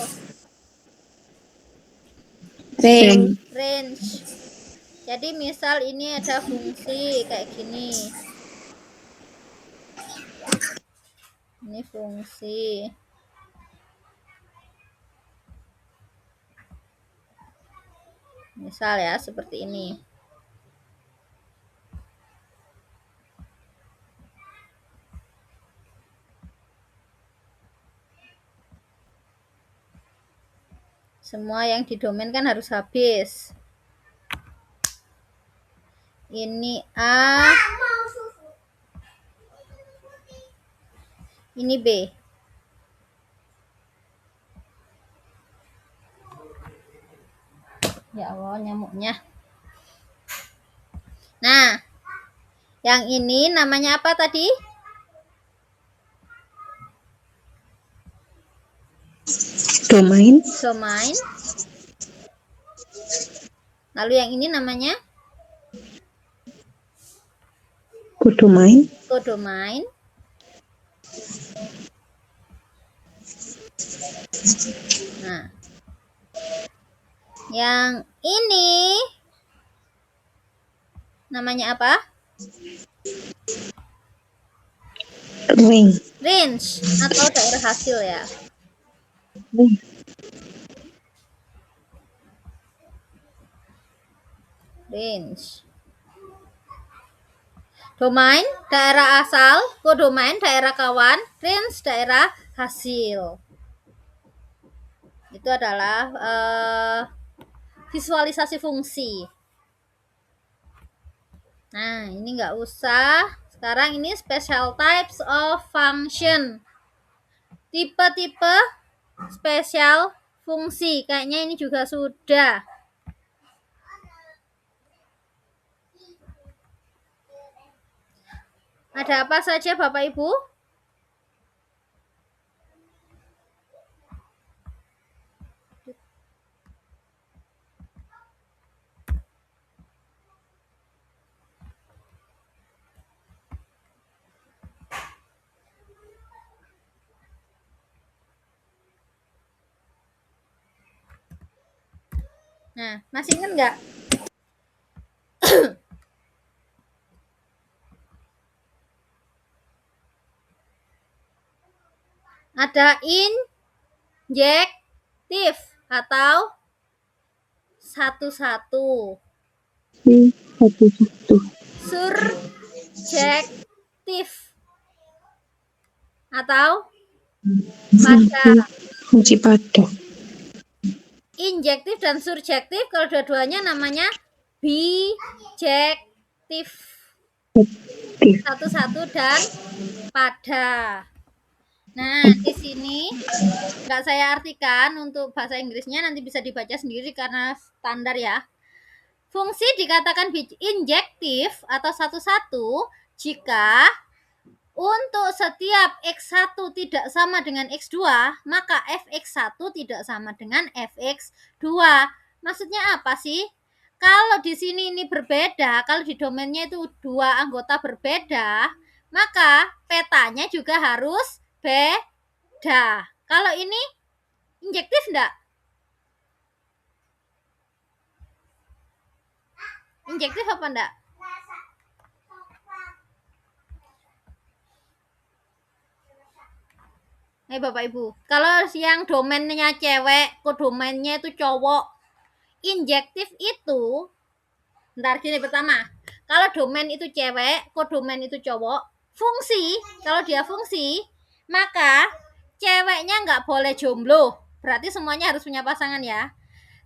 Range. Jadi misal ini ada fungsi kayak gini. Ini fungsi. Misal ya seperti ini. Semua yang di domain kan harus habis. Ini A. Ini B. Ya Allah, nyamuknya. Nah, yang ini namanya apa tadi? domain Domain. Lalu yang ini namanya kodomain kodomain. Nah, yang ini namanya apa? Range atau daerah hasil ya. Range. Domain daerah asal, kodomain daerah kawan, range daerah hasil. Itu adalah visualisasi fungsi. Nah, ini nggak usah. Sekarang ini special types of function. Tipe-tipe spesial fungsi. Kayaknya ini juga sudah. Ada apa saja Bapak Ibu? Nah, masih ingat nggak? Ada injektif atau satu-satu. Satu-satu. Surjektif atau pada. Fungsi pada. Injektif dan surjektif kalau dua-duanya namanya bijektif. Satu-satu dan pada. Nah, di sini nggak saya artikan untuk bahasa Inggrisnya, nanti bisa dibaca sendiri karena standar ya. Fungsi dikatakan injektif atau satu-satu jika untuk setiap X1 tidak sama dengan X2, maka Fx1 tidak sama dengan Fx2. Maksudnya apa sih? Kalau di sini ini berbeda, kalau di domainnya itu dua anggota berbeda, maka petanya juga harus beda. Kalau ini injektif enggak? Injektif apa enggak? Bapak Ibu, kalau yang domainnya cewek, kodomainnya itu cowok, injektif itu, bentar gini pertama, kalau domain itu cewek, kodomain itu cowok, fungsi, kalau dia fungsi, maka ceweknya nggak boleh jomblo, berarti semuanya harus punya pasangan ya,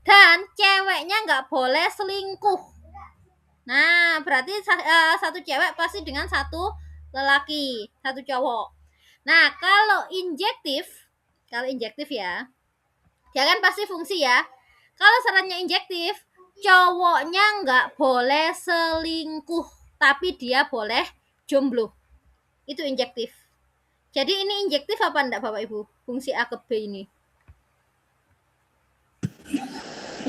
dan ceweknya nggak boleh selingkuh. Nah, berarti satu cewek pasti dengan satu lelaki, satu cowok. Nah, kalau injektif ya, dia kan pasti fungsi ya. Kalau syaratnya injektif, cowoknya nggak boleh selingkuh, tapi dia boleh jomblo. Itu injektif. Jadi ini injektif apa enggak Bapak Ibu? Fungsi A ke B ini.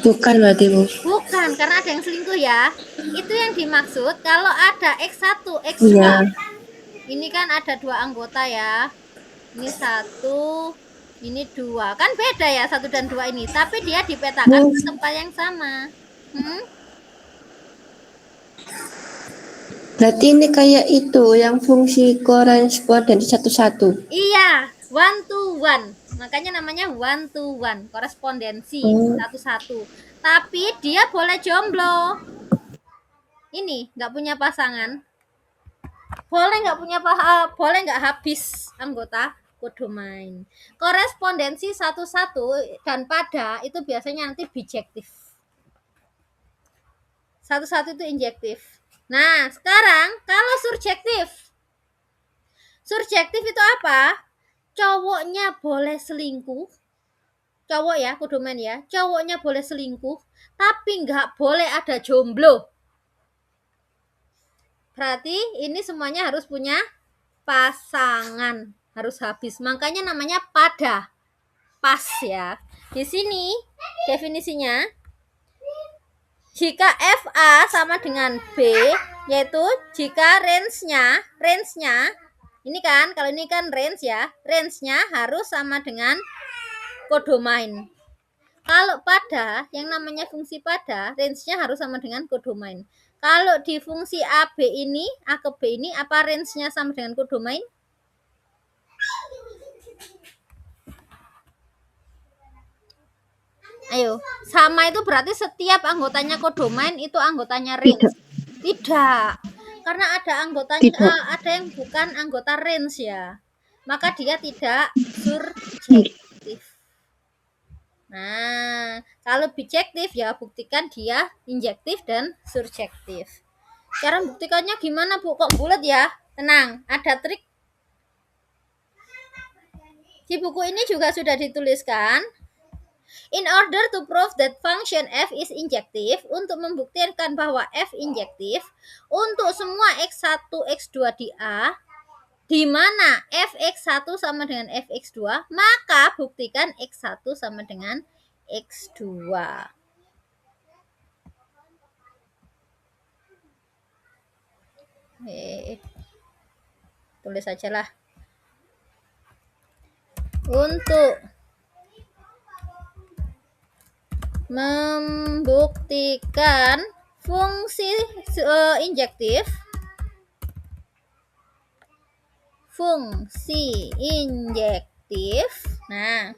Bukan berarti Bu. Bukan, karena ada yang selingkuh ya. Itu yang dimaksud kalau ada X1, X2. Iya. Ini kan ada dua anggota ya. Ini 1, ini 2. Kan beda ya 1 dan 2 ini. Tapi dia dipetakan ke tempat yang sama. Berarti ini kayak itu yang fungsi korespondensi satu-satu. Iya, 1 to 1. Makanya namanya 1 to 1. Korespondensi satu-satu. Tapi dia boleh jomblo. Ini nggak punya pasangan. Boleh nggak habis anggota kodomain. Korespondensi satu-satu dan pada itu biasanya nanti bijektif. Satu-satu itu injektif. Nah, sekarang kalau surjektif. Surjektif itu apa? Cowoknya boleh selingkuh. Cowok ya, kodomain ya. Cowoknya boleh selingkuh, tapi nggak boleh ada jomblo. Berarti ini semuanya harus punya pasangan, harus habis. Makanya namanya pada, pas ya. Di sini definisinya, jika FA sama dengan B, yaitu jika range-nya ini kan, kalau ini kan range ya, range-nya harus sama dengan kodomain. Kalau pada, yang namanya fungsi pada, range-nya harus sama dengan kodomain. Kalau di fungsi A ke B ini, apa range-nya sama dengan kodomain? Ayo, sama itu berarti setiap anggotanya kodomain itu anggotanya range. Tidak. karena ada anggotanya Tidak. ada yang bukan anggota range ya. Maka dia tidak surjektif. Nah, kalau bijektif ya buktikan dia injektif dan surjektif. Cara buktikannya gimana, Bu? Kok bulat ya? Tenang, ada trik. Di buku ini juga sudah dituliskan. In order to prove that function f is injective, untuk membuktikan bahwa f injektif untuk semua x1, x2 di A, di mana fx1 sama dengan fx2, maka buktikan x1 sama dengan x2. Tulis aja lah. Untuk membuktikan fungsi injektif, nah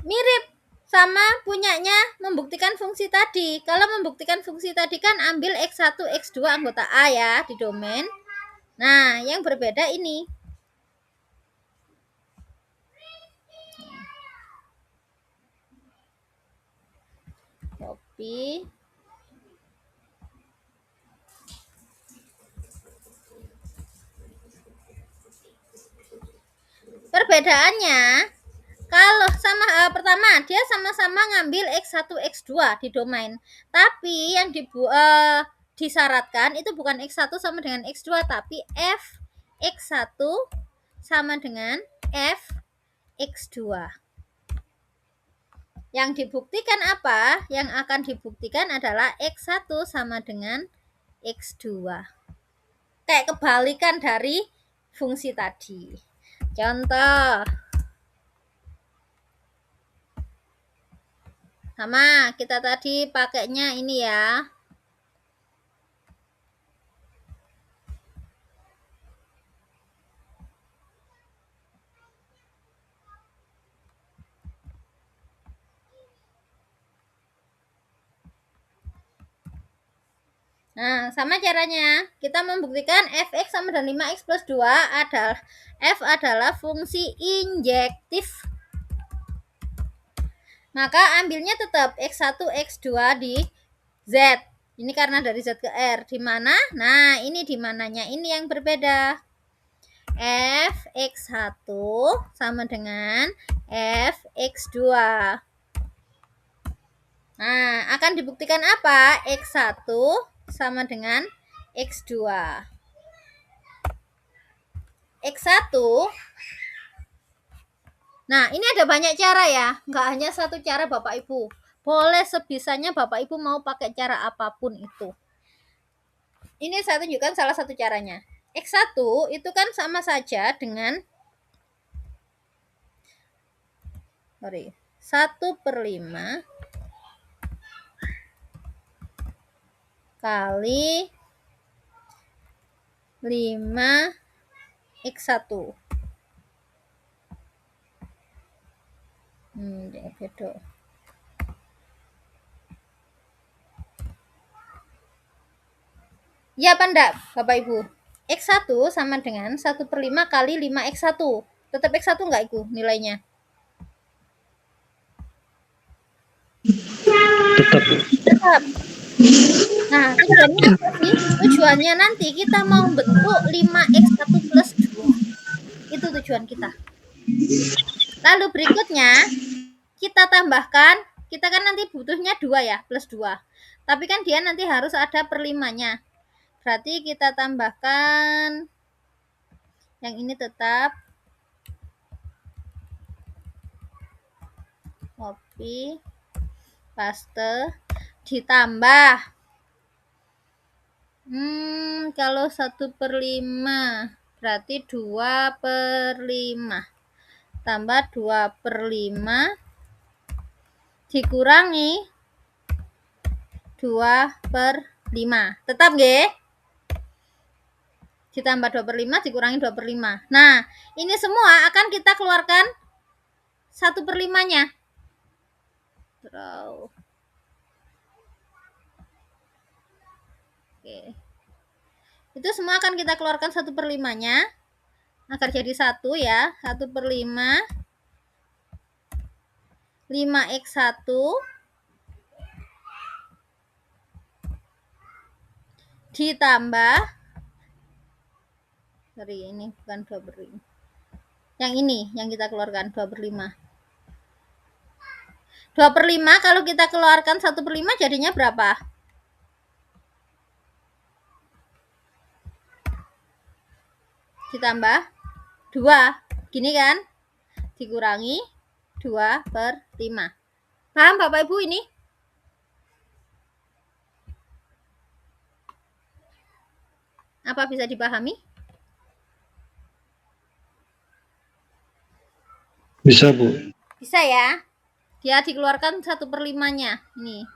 mirip sama punyanya membuktikan fungsi tadi. Kalau membuktikan fungsi tadi kan ambil x1, x2 anggota A ya di domain. Nah, yang berbeda ini. Copy. Perbedaannya kalau sama pertama dia sama-sama ngambil x1 x2 di domain. Tapi yang disyaratkan itu bukan x1 sama dengan x2 tapi f x1 sama dengan f x2. Yang dibuktikan apa? Yang akan dibuktikan adalah x1 sama dengan x2. Kayak kebalikan dari fungsi tadi. Contoh. Sama, kita tadi pakainya ini ya. Nah, sama caranya. Kita membuktikan fx sama dengan 5x plus 2 adalah f adalah fungsi injektif. Maka ambilnya tetap x1, x2 di z. Ini karena dari z ke r. Di mana? Nah, ini di mananya. Ini yang berbeda. fx1 sama dengan fx2. Nah, akan dibuktikan apa? x1 sama dengan x2. x1. Nah, ini ada banyak cara ya. Nggak hanya satu cara Bapak Ibu. Boleh sebisanya Bapak Ibu mau pakai cara apapun itu. Ini saya tunjukkan salah satu caranya. X1 itu kan sama saja dengan 1/5 kali 5x1. Beda. Ya apa enggak, Bapak Ibu? X1 sama dengan 1/5 kali 5x1. Tetap X1 enggak itu nilainya? Tetap. Nah, tujuannya apa sih? Tujuannya nanti kita mau bentuk 5x1 plus 2. Itu tujuan kita. Lalu berikutnya, kita tambahkan, kita kan nanti butuhnya 2 ya, plus 2. Tapi kan dia nanti harus ada per 5-nya. Berarti kita tambahkan, yang ini tetap. Copy, paste, ditambah. Kalau 1/5 berarti 2/5 tambah 2/5 dikurangi 2/5 tetap nggih? Ditambah 2/5 dikurangi 2/5. Nah, ini semua akan kita keluarkan 1/5-nya. Oke. Itu semua akan kita keluarkan 1/5-nya agar jadi 1 ya. 1/5 5x1 ditambah, sorry ini bukan 2/5, yang ini yang kita keluarkan 2/5. 2/5 kalau kita keluarkan 1/5 jadinya berapa? Ditambah 2, gini kan? Dikurangi 2/5. Paham Bapak Ibu ini? Apa bisa dipahami? Bisa, Bu. Bisa ya? Dia dikeluarkan 1/5-nya. Nih.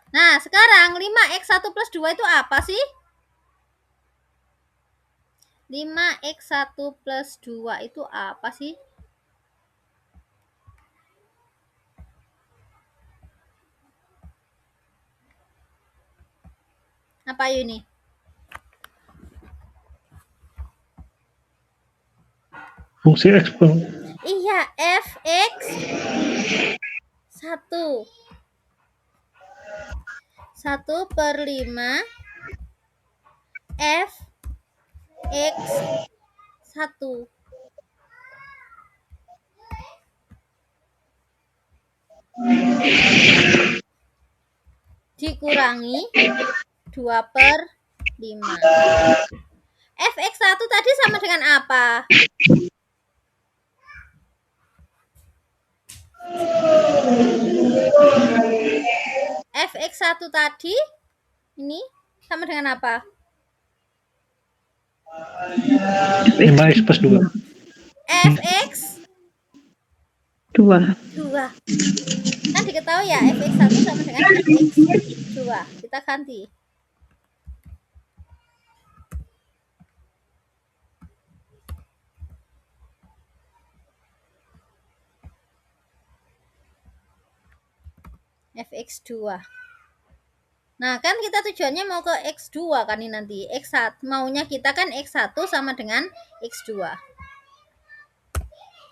Nah, sekarang 5x1 plus 2 itu apa sih? 5x1 plus 2 itu apa sih? Apa ini? Fungsi eksponen. Iya, fx 1. 1/5 f x 1 dikurangi 2/5. fx1 tadi sama dengan apa? fx1 tadi ini sama dengan apa? 5x plus 2. fx 2. 2. Kan diketahui ya fx1 sama dengan fx2. Kita ganti. fx2. Nah, kan kita tujuannya mau ke x2 kan ini nanti. X1 maunya kita kan x1 sama dengan x2.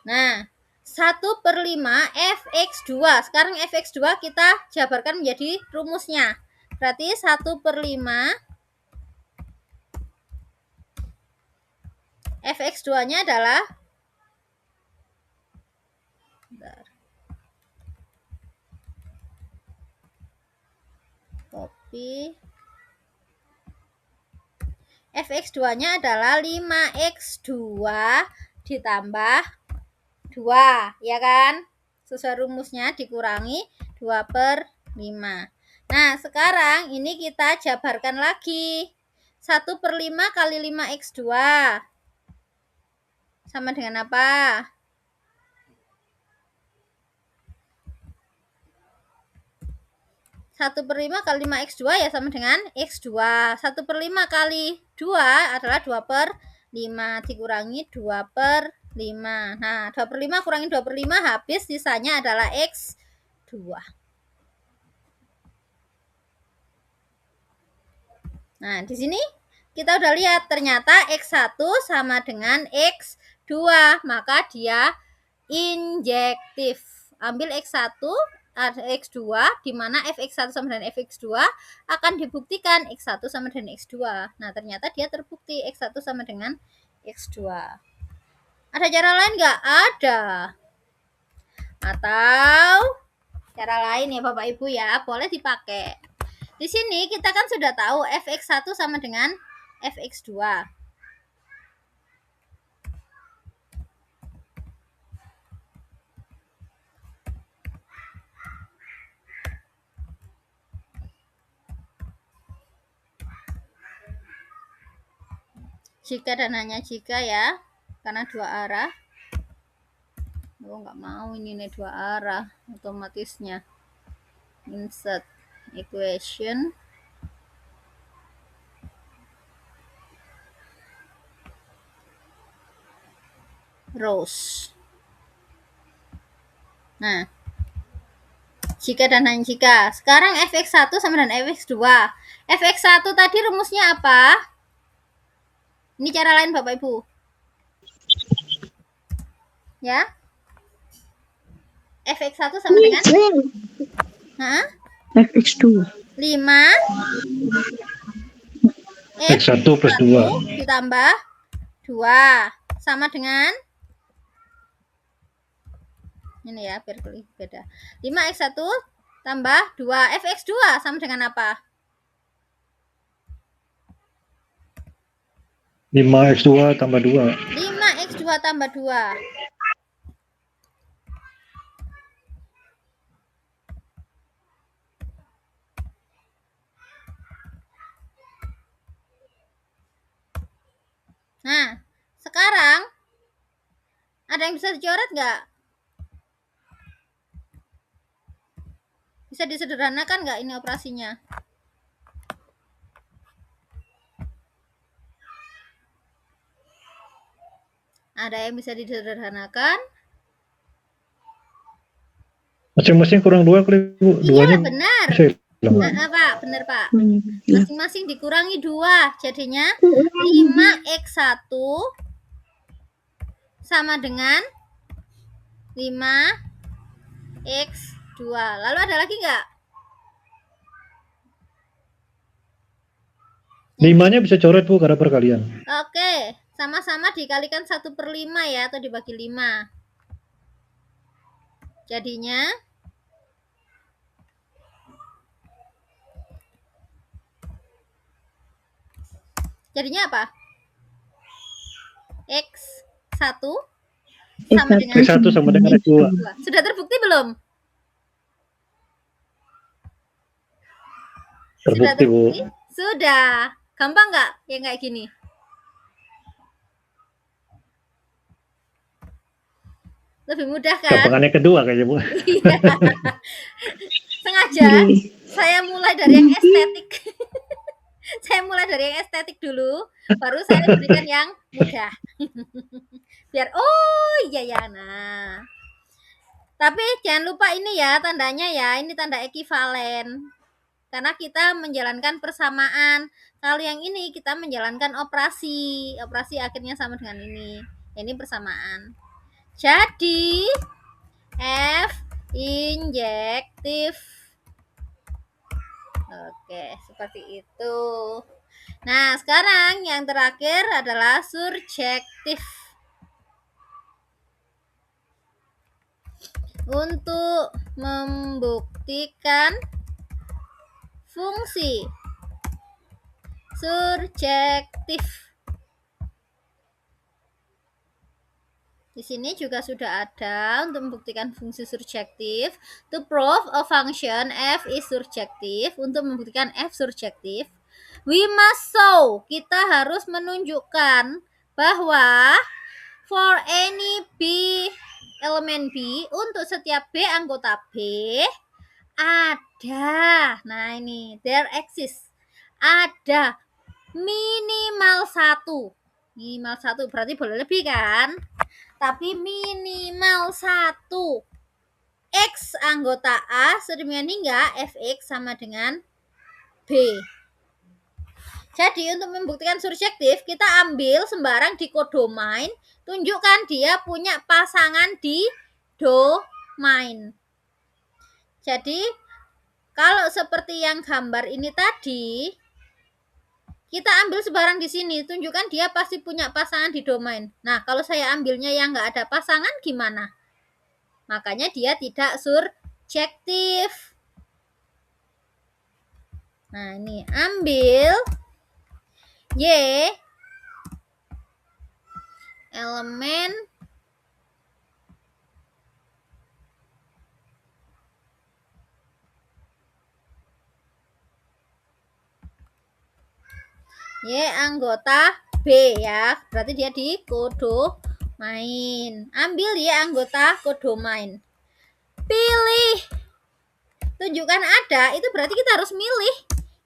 Nah, 1/5 fx2. Sekarang fx2 kita jabarkan menjadi rumusnya. Berarti 1/5 fx2-nya adalah copy. fx2-nya adalah 5x2 ditambah 2, ya kan? Sesuai rumusnya dikurangi 2/5. Nah, sekarang ini kita jabarkan lagi. 1/5 kali 5x2 sama dengan apa? 1/5 kali 5x2 ya sama dengan x2. 1/5 kali 2 adalah 2/5 dikurangi 2/5. Nah, 2/5 kurangi 2/5 habis, sisanya adalah x2. Nah, di sini kita udah lihat ternyata x1 sama dengan x2, maka dia injektif. Ambil x1 x2 di mana fx1 sama dengan fx2 akan dibuktikan x1 sama dengan x2. Nah, ternyata dia terbukti x1 sama dengan x2. Ada cara lain nggak? Ada. Atau cara lain ya Bapak Ibu ya, boleh dipakai. Di sini kita kan sudah tahu fx1 sama dengan fx2. Jika dan hanya jika ya, karena dua arah. Oh, nggak mau ini nih dua arah otomatisnya. Insert equation. Rows. Nah, jika dan hanya jika. Sekarang fx1 sama dengan fx2. fx1 tadi rumusnya apa? Ini cara lain Bapak Ibu. Ya. Fx1 sama dengan Fx2. 5 X1 plus 2. ditambah 2 sama dengan ini ya, biar beda. 5x1 tambah 2 fx2 sama dengan apa? 5x2 tambah 2. 5x2 tambah 2. Nah, sekarang ada yang bisa dicoret nggak? Bisa disederhanakan nggak ini operasinya? Ada yang bisa disederhanakan? Masing-masing kurang 2 kali, Bu. Iya, Duanya benar. bisa hilang. Pak, benar Pak. Nah, Masing-masing dikurangi 2, jadinya 5x1 sama dengan 5x2. Lalu ada lagi nggak? 5-nya bisa coret, Bu, karena perkalian. Oke, sama-sama dikalikan 1/5 ya, atau dibagi 5. Jadinya apa? X1 sama dengan X1 sama dengan X2. Sudah terbukti belum? Terbukti, Bu. Sudah. Gampang nggak yang kayak gini? Lebih mudah kan? Gampangannya kedua kayaknya, Bu. Iya. Sengaja saya mulai dari yang estetik. Saya mulai dari yang estetik dulu, baru saya berikan yang mudah. Biar iya ya. Nah. Tapi jangan lupa ini ya tandanya ya, ini tanda ekivalen. Karena kita menjalankan persamaan. Kalau yang ini kita menjalankan operasi. Operasi akhirnya sama dengan ini. Ini persamaan. Jadi F injektif. Oke, seperti itu. Nah, sekarang yang terakhir adalah surjektif. Untuk membuktikan fungsi surjektif. Di sini juga sudah ada untuk membuktikan fungsi surjektif. To prove a function f is surjektif, untuk membuktikan f surjektif, we must show, kita harus menunjukkan bahwa for any b elemen b, untuk setiap b anggota b ada, nah ini there exists, ada minimal 1. Minimal 1 berarti boleh lebih kan? Tapi minimal 1 X anggota A sedemikian hingga Fx sama dengan B. Jadi untuk membuktikan surjektif, kita ambil sembarang di kodomain, tunjukkan dia punya pasangan di domain. Jadi kalau seperti yang gambar ini tadi, kita ambil sebarang di sini, tunjukkan dia pasti punya pasangan di domain. Nah, kalau saya ambilnya yang nggak ada pasangan gimana? Makanya dia tidak surjektif. Nah, ini ambil Y elemen Y anggota B ya, berarti dia di kodomain. Ambil Y anggota kodomain. Pilih. Tunjukkan ada, itu berarti kita harus milih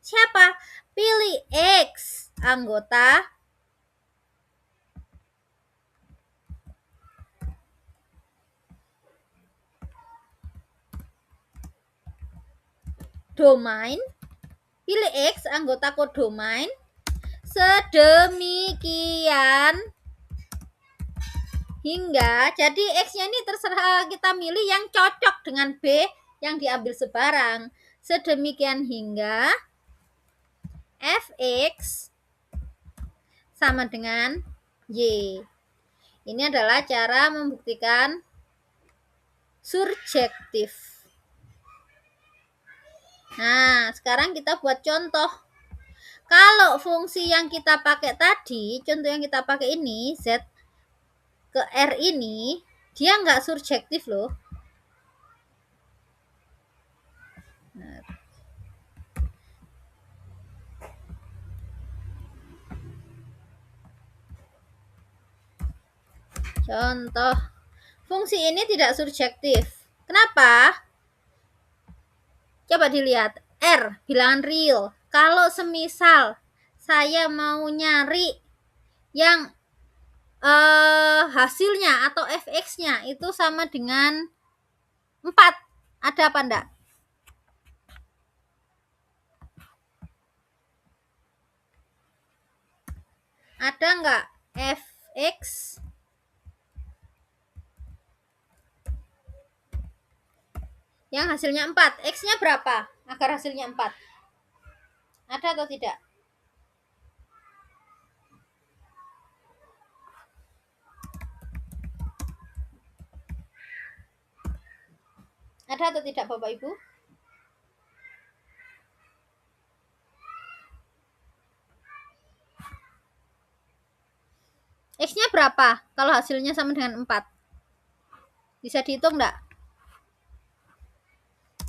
siapa? Pilih X anggota domain. Pilih X anggota kodomain sedemikian hingga, jadi X-nya ini terserah kita milih yang cocok dengan B yang diambil sebarang. Sedemikian hingga Fx sama dengan Y. Ini adalah cara membuktikan surjektif. Nah, sekarang kita buat contoh. Kalau fungsi yang kita pakai tadi, contoh yang kita pakai ini, Z ke R ini, dia nggak surjektif loh. Contoh, fungsi ini tidak surjektif. Kenapa? Coba dilihat, R, bilangan real. Kalau semisal saya mau nyari yang hasilnya atau fx-nya itu sama dengan 4, ada apa enggak? Ada enggak fx yang hasilnya 4? X-nya berapa agar hasilnya 4? Ada atau tidak? Ada atau tidak Bapak Ibu? X-nya berapa kalau hasilnya sama dengan 4? Bisa dihitung enggak?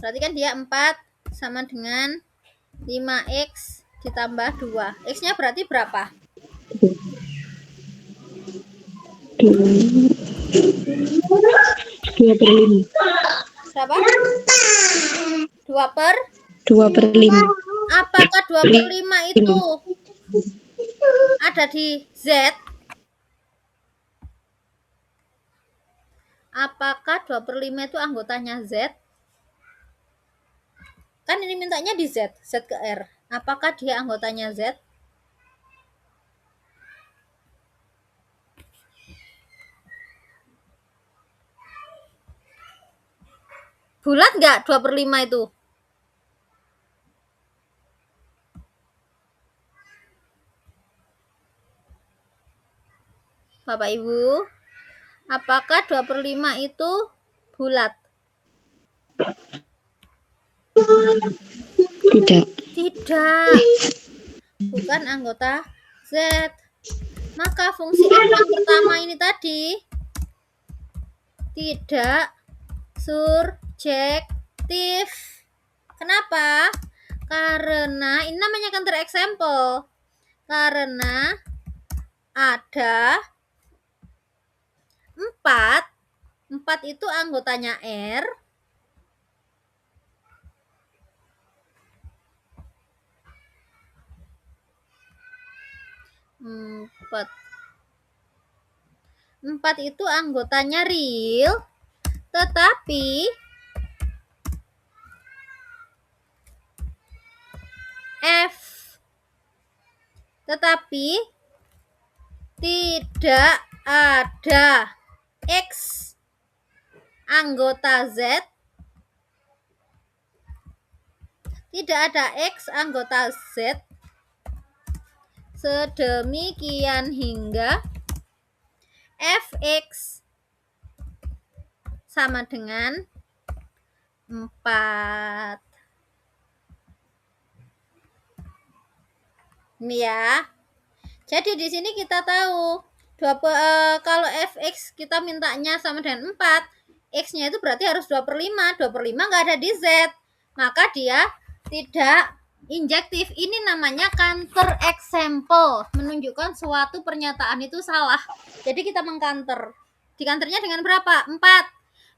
Berarti kan dia 4 sama dengan 5x ditambah 2. X-nya berarti berapa? 2/5. Berapa? 2 per? 2/5. Apakah 2/5 itu ada di Z? Apakah 2/5 itu anggotanya Z? Kan ini mintanya di Z, Z ke R. Apakah dia anggotanya Z? Bulat nggak 2/5 itu? Bapak Ibu, apakah 2/5 itu bulat? Tidak. Tidak. Bukan anggota Z. Maka fungsi F yang pertama ini tadi tidak surjektif. Kenapa? Karena ini namanya counter example. Karena ada 4. 4 itu anggotanya R. 4 itu anggotanya real, tetapi tidak ada X anggota Z, tidak ada X anggota Z, sedemikian hingga Fx sama dengan 4. Ini ya. Jadi di sini kita tahu kalau Fx kita mintanya sama dengan 4, X-nya itu berarti harus 2/5. 2/5 nggak ada di Z. Maka dia tidak injektif. Ini namanya counter example, menunjukkan suatu pernyataan itu salah. Jadi kita mengcounter. Di counternya dengan berapa? 4.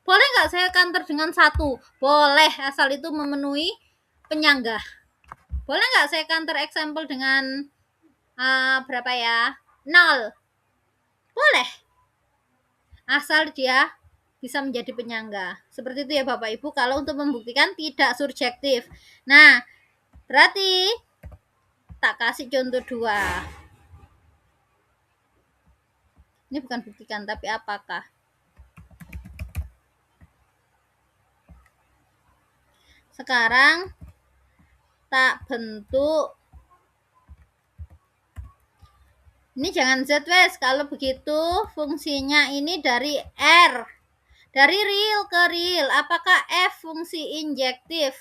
Boleh nggak saya counter dengan 1? Boleh, asal itu memenuhi penyanggah. Boleh nggak saya counter example dengan berapa ya? 0. Boleh. Asal dia bisa menjadi penyangga. Seperti itu ya Bapak Ibu, kalau untuk membuktikan tidak surjektif. Nah, berarti tak kasih contoh 2. Ini bukan buktikan, tapi apakah. Sekarang tak bentuk. Ini jangan Z wes, kalau begitu fungsinya ini dari R. Dari real ke real, apakah F fungsi injektif?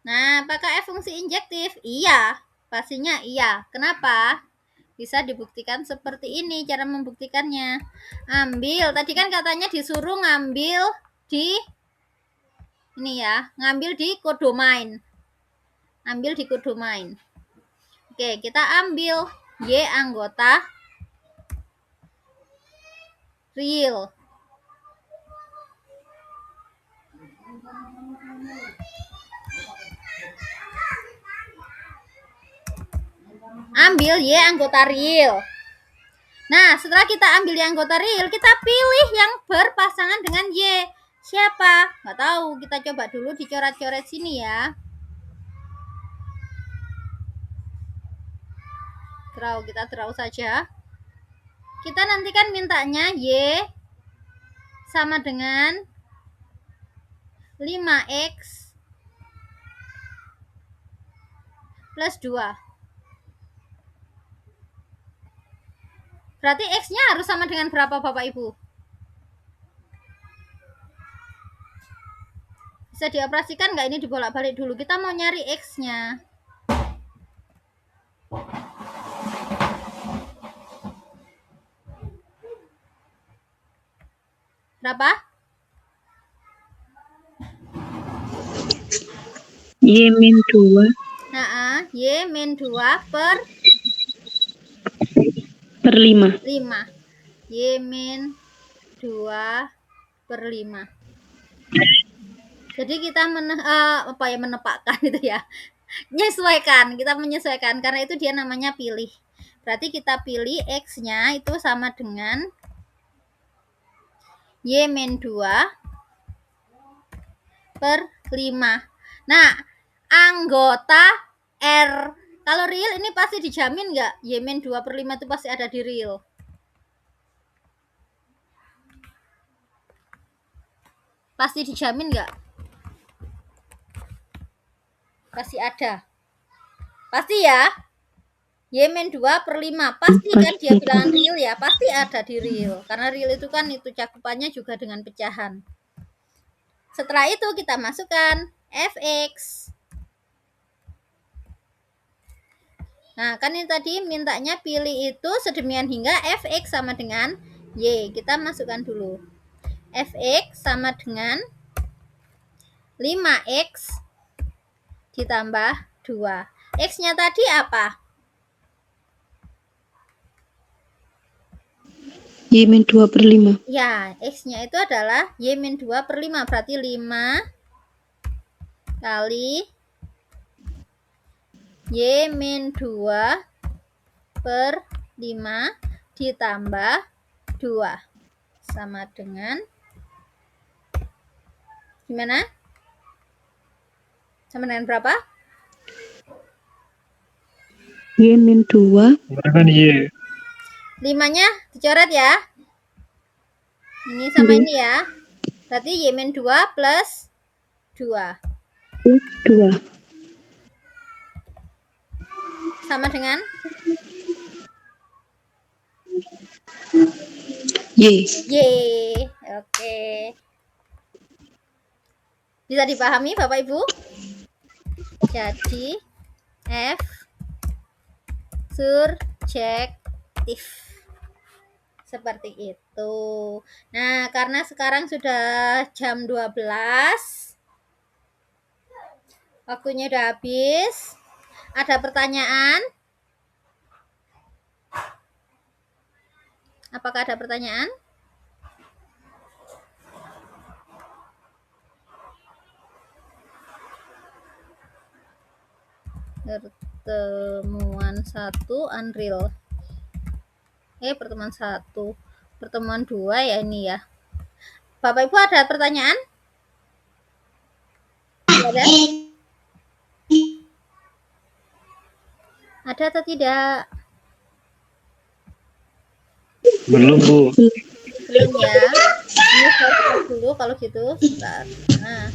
Nah, apakah F fungsi injektif? Iya, pastinya iya. Kenapa? Bisa dibuktikan seperti ini cara membuktikannya. Ambil, tadi kan katanya disuruh ngambil di ini ya, ngambil di kodomain. Ambil di kodomain. Oke, kita ambil Y anggota real. Ambil Y anggota real. Nah, setelah kita ambil yang anggota real, kita pilih yang berpasangan dengan Y. Siapa? Nggak tahu. Kita coba dulu dicoret-coret sini ya. Kita draw saja. Kita nanti kan mintanya Y sama dengan 5X plus 2. Berarti X-nya harus sama dengan berapa Bapak Ibu? Bisa dioperasikan nggak ini dibolak-balik dulu? Kita mau nyari X-nya. Berapa? Y min 2 Nah, Y min 2 per 5. 5. Y min 2 per 5. Jadi kita menepakkan itu ya. Menyesuaikan, kita menyesuaikan karena itu dia namanya pilih. Berarti kita pilih X-nya itu sama dengan Y min 2 per 5. Nah, anggota R. Kalau real ini pasti dijamin nggak? Y min 2 per 5 itu pasti ada di real. Pasti dijamin nggak? Pasti ada. Pasti ya. Y min 2 per 5. Pasti kan dia bilangan real ya. Pasti ada di real. Karena real itu kan itu cakupannya juga dengan pecahan. Setelah itu kita masukkan Fx. Nah, kan ini tadi mintanya pilih itu sedemikian hingga Fx sama dengan Y. Kita masukkan dulu. Fx sama dengan 5x ditambah 2. X-nya tadi apa? Y min 2 per 5. Ya, X-nya itu adalah Y min 2 per 5. Berarti 5 kali Y min 2 per 5 ditambah 2. Sama dengan gimana? Sama dengan berapa? Y min 2 Menggunakan Y. 5-nya dicoret ya. Ini sama ini ya. Berarti Y min 2 plus 2. 2 Sama dengan Y. Y. Oke. Bisa dipahami Bapak Ibu? Jadi F surjektif. Seperti itu. Nah, karena sekarang sudah jam 12. Waktunya udah habis. Ada pertanyaan? Apakah ada pertanyaan? Pertemuan 1 Unreal. Pertemuan 1. Pertemuan 2 ya ini ya. Bapak Ibu ada pertanyaan? ada? Ada atau tidak? Belum, Bu. Belum ya. Ini saya stop dulu kalau gitu. Bentar. Nah.